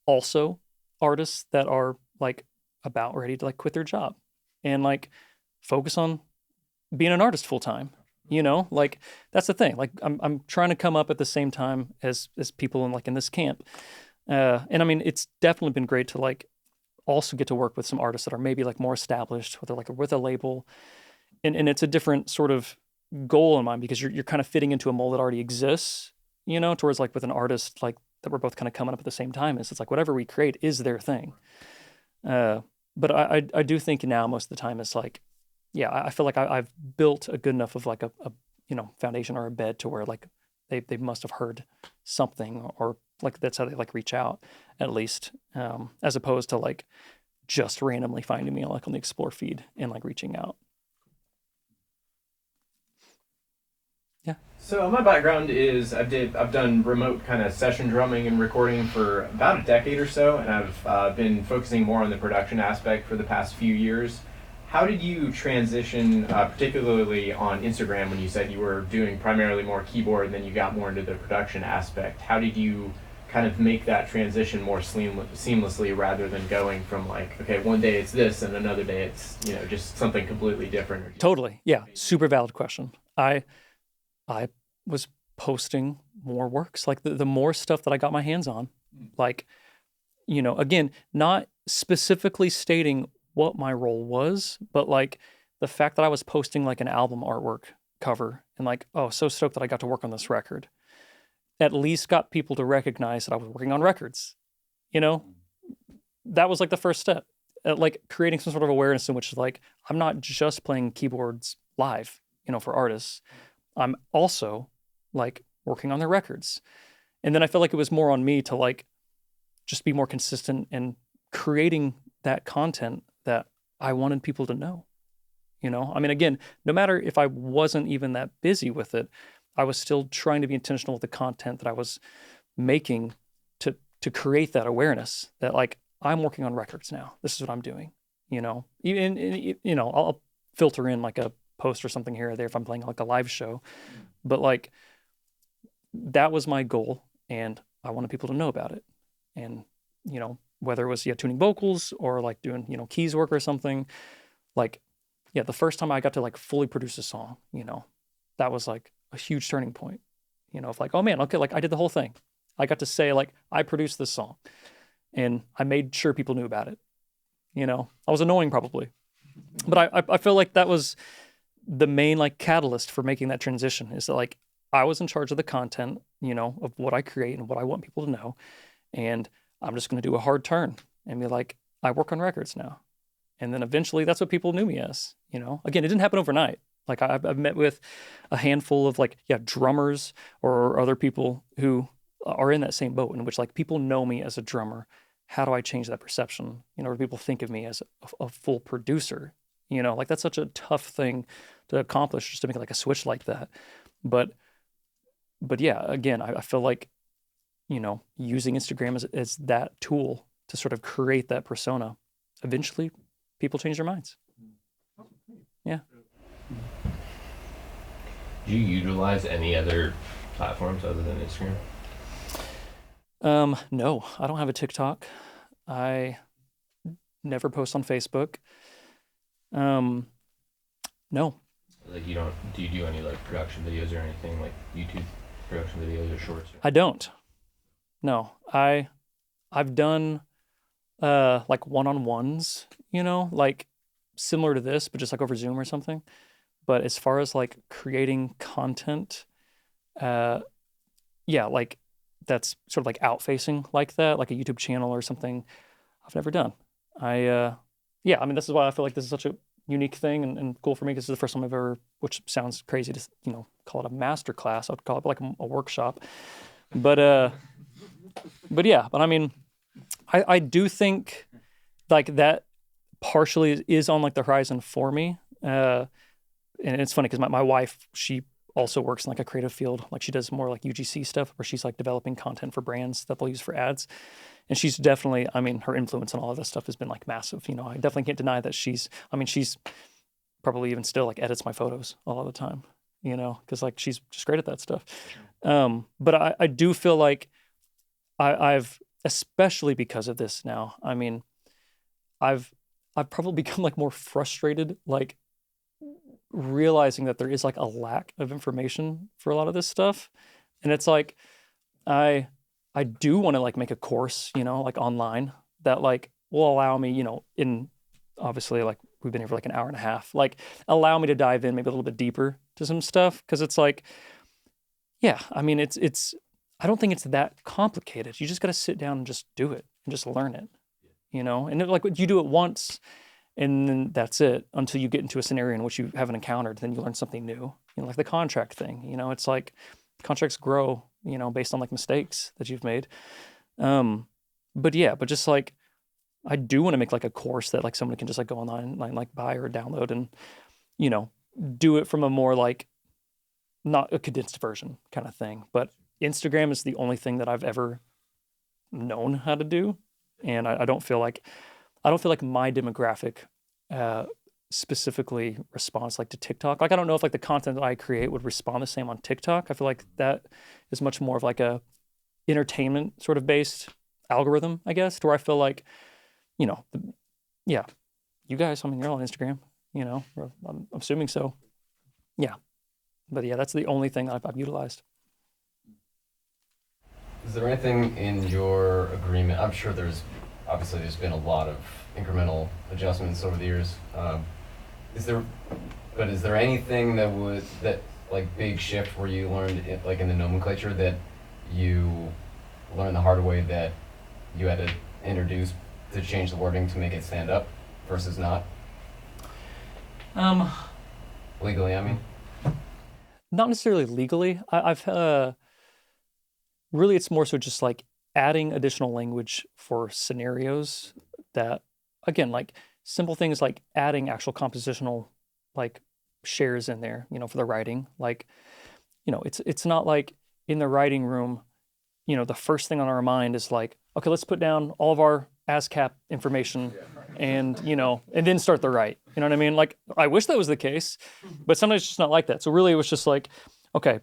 also artists that are like about ready to like quit their job and like focus on being an artist full time. Like that's the thing. Like I'm trying to come up at the same time as people in this camp. And I mean, it's definitely been great to like also get to work with some artists that are maybe like more established, whether like with a label, and it's a different sort of goal in mind because you're kind of fitting into a mold that already exists, you know, towards like with an artist like that we're both kind of coming up at the same time. It's like whatever we create is their thing. But I do think now most of the time it's like, yeah, I feel like I've built a good enough of like a you know, foundation or a bed to where like they must have heard something, or like that's how they like reach out at least, as opposed to like just randomly finding me like on the explore feed and like reaching out. Yeah. So my background is I've done remote kind of session drumming and recording for about a decade or so, and I've been focusing more on the production aspect for the past few years. How did you transition, particularly on Instagram, when you said you were doing primarily more keyboard and then you got more into the production aspect? How did you kind of make that transition more seamlessly rather than going from like, okay, one day it's this and another day it's, you know, just something completely different? Totally. Yeah. Super valid question. I was posting more works, like the more stuff that I got my hands on, like, you know, again, not specifically stating what my role was, but like the fact that I was posting like an album artwork cover and like, oh, so stoked that I got to work on this record, at least got people to recognize that I was working on records. You know, that was like the first step at like creating some sort of awareness in which like, I'm not just playing keyboards live, you know, for artists. I'm also like working on their records. And then I felt like it was more on me to like just be more consistent in creating that content that I wanted people to know. You know, I mean, again, no matter if I wasn't even that busy with it, I was still trying to be intentional with the content that I was making to create that awareness that like, I'm working on records now. This is what I'm doing, you know, even, you know, I'll filter in like a post or something here or there if I'm playing like a live show, but like that was my goal and I wanted people to know about it. And, you know, whether it was tuning vocals or like doing, you know, keys work or something, like, yeah, the first time I got to like fully produce a song, you know, that was like a huge turning point, you know, of like, oh man, okay, like I did the whole thing. I got to say like, I produced this song and I made sure people knew about it. You know, I was annoying probably, but I feel like that was the main like catalyst for making that transition is that like, I was in charge of the content, you know, of what I create and what I want people to know. And I'm just going to do a hard turn and be like, I work on records now. And then eventually that's what people knew me as, you know. Again, it didn't happen overnight. Like I've met with a handful of like, drummers or other people who are in that same boat in which like people know me as a drummer. How do I change that perception? You know, where people think of me as a full producer, you know, like that's such a tough thing to accomplish just to make like a switch like that. But yeah, again, I feel like, you know, using Instagram as that tool to sort of create that persona, eventually people change their minds. Yeah. Do you utilize any other platforms other than Instagram? No, I don't have a TikTok. I never post on Facebook. No. Like do you do any like production videos or anything like YouTube production videos or shorts? I don't. No, I've done like one-on-ones, you know, like similar to this, but just like over Zoom or something. But as far as like creating content, yeah, like that's sort of like out-facing like that, like a YouTube channel or something, I've never done. Yeah, I mean, this is why I feel like this is such a unique thing and cool for me because this is the first time I've ever, which sounds crazy to, you know, call it a master class. I would call it like a workshop. But yeah, but I mean, I do think like that partially is on like the horizon for me. And it's funny because my wife, she also works in like a creative field. Like she does more like UGC stuff where she's like developing content for brands that they'll use for ads. And she's definitely, I mean, her influence on all of this stuff has been like massive. You know, I definitely can't deny that she's probably even still like edits my photos all of the time, you know, because like she's just great at that stuff. But I do feel like I've, especially because of this now, I mean, I've probably become like more frustrated, like realizing that there is like a lack of information for a lot of this stuff. And it's like, I do want to like make a course, you know, like online that like will allow me, in obviously like we've been here for like an hour and a half, like allow me to dive in maybe a little bit deeper to some stuff. Cause it's like, yeah, I mean, I don't think it's that complicated. You just got to sit down and just do it and just learn it, and like you do it once and then that's it until you get into a scenario in which you haven't encountered. Then you learn something new, like the contract thing, it's like contracts grow, based on like mistakes that you've made. But just like, I do want to make like a course that like someone can just like go online and like buy or download and, do it from a more like, not a condensed version kind of thing. But Instagram is the only thing that I've ever known how to do. And I don't feel like my demographic specifically responds like to TikTok. Like, I don't know if like the content that I create would respond the same on TikTok. I feel like that is much more of like a entertainment sort of based algorithm, I guess, to where I feel like, you guys, I mean, you're on Instagram, I'm assuming so. Yeah. But yeah, that's the only thing that I've utilized. Is there anything in your agreement? I'm sure there's been a lot of incremental adjustments over the years. Is there anything that like big shift where you learned it, like in the nomenclature that you learned the hard way that you had to introduce to change the wording to make it stand up versus not? Legally, I mean. Not necessarily legally. I've really, it's more so just like adding additional language for scenarios that, again, like simple things like adding actual compositional like shares in there, for the writing. Like, it's not like in the writing room, the first thing on our mind is like, okay, let's put down all of our ASCAP information and, and then start the write. You know what I mean? Like, I wish that was the case, but sometimes it's just not like that. So really it was just like, okay,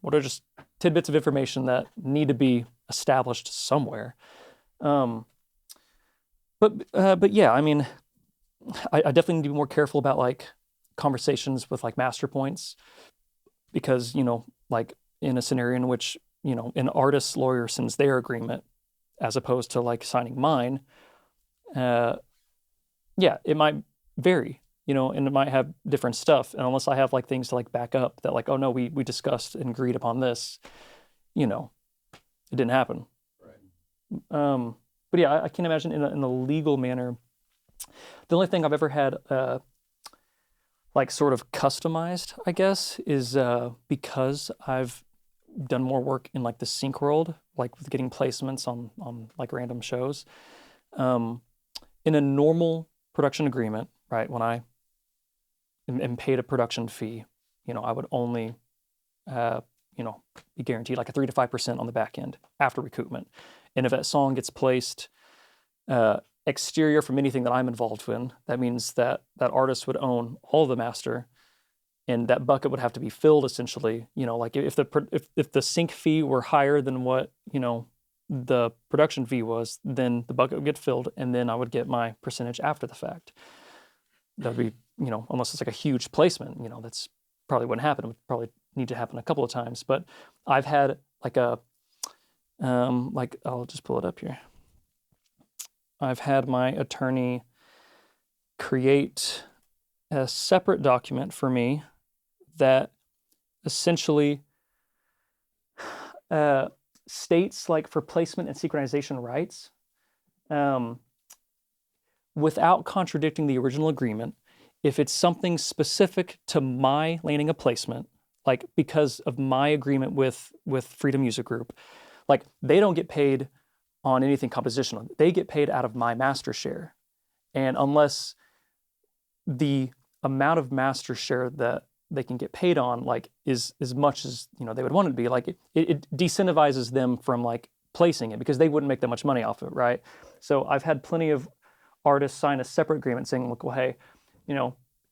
what are just tidbits of information that need to be established somewhere? But yeah, I mean, I definitely need to be more careful about like conversations with like master points because, like in a scenario in which, an artist's lawyer sends their agreement as opposed to like signing mine, it might vary, and it might have different stuff. And unless I have like things to like back up that like, oh no, we discussed and agreed upon this, it didn't happen. Right. But yeah, I can't imagine in a legal manner. The only thing I've ever had like sort of customized, I guess, is because I've done more work in like the sync world, like with getting placements on like random shows. In a normal production agreement, right, when I am paid a production fee, I would only, be guaranteed like a 3 to 5% on the back end after recoupment. And if that song gets placed exterior from anything that I'm involved in, that means that artist would own all of the master, and that bucket would have to be filled essentially. Like if the sync fee were higher than what the production fee was, then the bucket would get filled, and then I would get my percentage after the fact. That would be unless it's like a huge placement, that's probably wouldn't happen. It would probably need to happen a couple of times. But I've had like I'll just pull it up here. I've had my attorney create a separate document for me that essentially states like for placement and synchronization rights, without contradicting the original agreement, if it's something specific to my landing a placement, like because of my agreement with Freedom Music Group, like they don't get paid on anything compositional. They get paid out of my master share. And unless the amount of master share that they can get paid on like is as much as they would want it to be, like it decentivizes them from like placing it because they wouldn't make that much money off of it, right? So I've had plenty of artists sign a separate agreement saying, look, well, hey,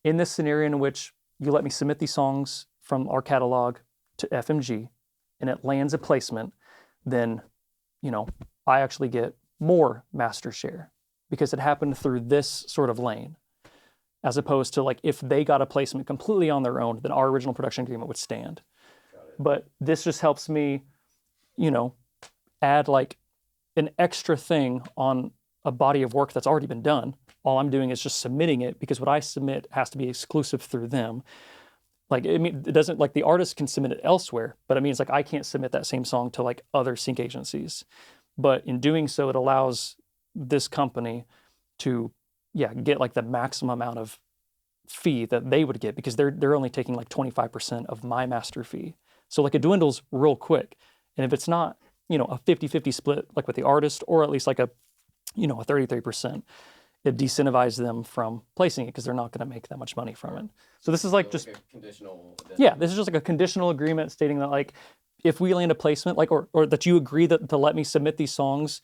in this scenario in which you let me submit these songs from our catalog to FMG and it lands a placement, then I actually get more master share because it happened through this sort of lane, as opposed to like if they got a placement completely on their own, then our original production agreement would stand. But this just helps me, add like an extra thing on a body of work that's already been done. All I'm doing is just submitting it, because what I submit has to be exclusive through them. Like, it doesn't, like, the artist can submit it elsewhere, but it means like I can't submit that same song to like other sync agencies. But in doing so, it allows this company to, get like the maximum amount of fee that they would get, because they're only taking like 25% of my master fee. So like it dwindles real quick. And if it's not, a 50-50 split like with the artist, or at least like a 33%, it decentivizes them from placing it, because they're not going to make that much money from it. So this is like just a conditional. this is just like a conditional agreement stating that like if we land a placement, like or that you agree that to let me submit these songs,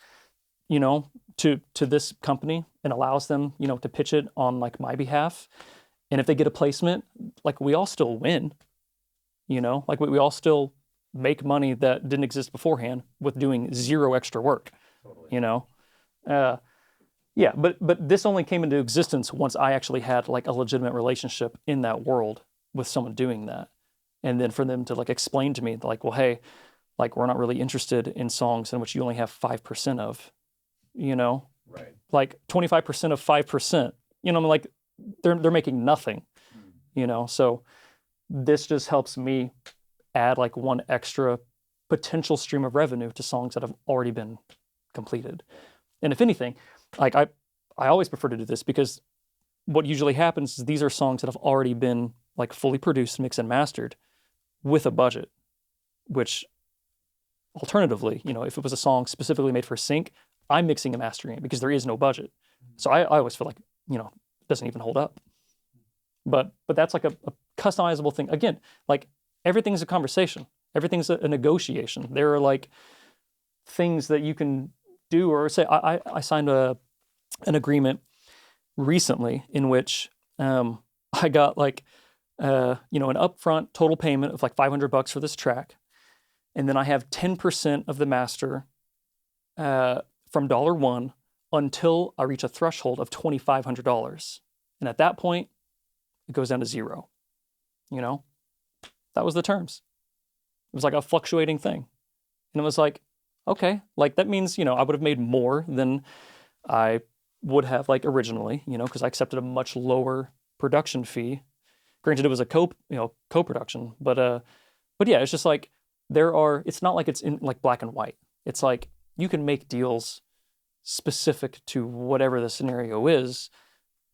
to this company, and allows them, to pitch it on like my behalf. And if they get a placement, like we all still win, like we all still make money that didn't exist beforehand with doing zero extra work, but this only came into existence once I actually had like a legitimate relationship in that world with someone doing that. And then for them to like explain to me like, well, hey, like we're not really interested in songs in which you only have 5% of, Right. like 25% of 5%, like they're making nothing, so this just helps me add like one extra potential stream of revenue to songs that have already been completed. And if anything, like I always prefer to do this, because what usually happens is these are songs that have already been like fully produced, mixed and mastered with a budget, which alternatively, if it was a song specifically made for sync, I'm mixing and mastering it because there is no budget. So I always feel like, it doesn't even hold up. But that's like a customizable thing. Again, like everything's a conversation. Everything's a negotiation. There are like things that you can do, or say I signed an agreement recently in which I got like an upfront total payment of like $500 for this track, and then I have 10% of the master from $1 until I reach a threshold of $2,500, and at that point it goes down to zero. That was the terms. It was like a fluctuating thing, and it was like, okay, like that means I would have made more than I would have like originally, because I accepted a much lower production fee. Granted, it was a co-production, but yeah, it's just like it's not like it's in like black and white. It's like you can make deals specific to whatever the scenario is,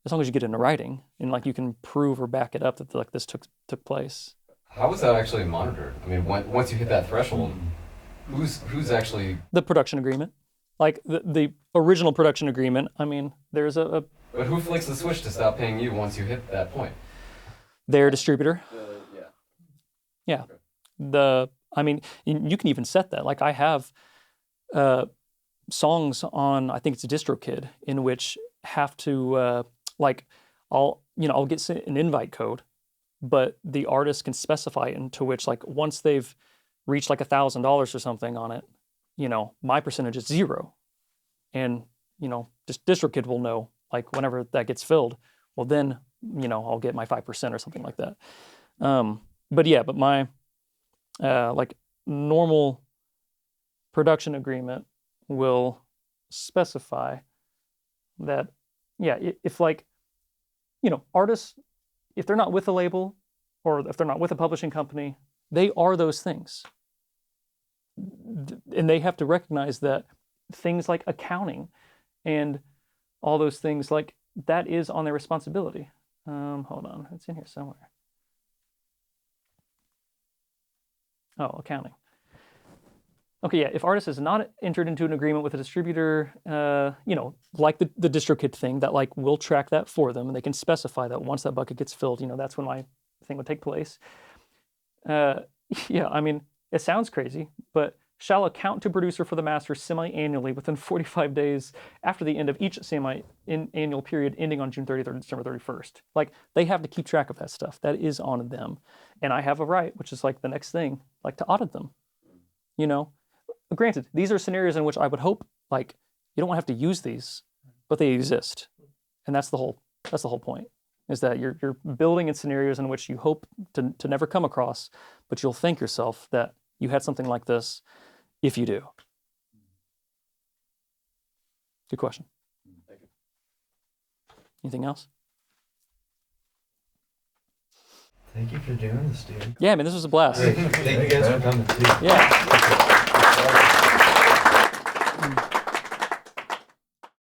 as long as you get it into writing and like you can prove or back it up that like this took place. How was that actually monitored? I mean, once you hit that threshold, who's actually the production agreement? Like the original production agreement. I mean, there's a. But who flicks the switch to stop paying you once you hit that point? Their distributor. Yeah. Okay. I mean, you can even set that. Like I have songs on, I think it's DistroKid, in which have to I'll get an invite code, but the artist can specify it into which like once they've reached like $1,000 or something on it, my percentage is zero, and just DistroKid will know like whenever that gets filled, well then I'll get my 5% or something like that. But my like normal production agreement will specify that, if like, artists, if they're not with a label or if they're not with a publishing company, they are those things. And they have to recognize that things like accounting and all those things, like that is on their responsibility. Hold on, it's in here somewhere. Oh, accounting. Okay, yeah, if artist has not entered into an agreement with a distributor, like the DistroKid thing, that like will track that for them, and they can specify that once that bucket gets filled, that's when my thing would take place. I mean, it sounds crazy, but shall account to producer for the master semi-annually within 45 days after the end of each semi-annual period ending on June 30th or December 31st. Like, they have to keep track of that stuff. That is on them. And I have a right, which is like the next thing, like to audit them, Granted, these are scenarios in which I would hope, like, you don't have to use these, but they exist. And that's the whole point, is that you're building in scenarios in which you hope to never come across, but you'll thank yourself that you had something like this if you do. Good question. Anything else? Thank you for doing this, dude. Yeah, I mean, this was a blast. Thank you guys for coming too. Yeah.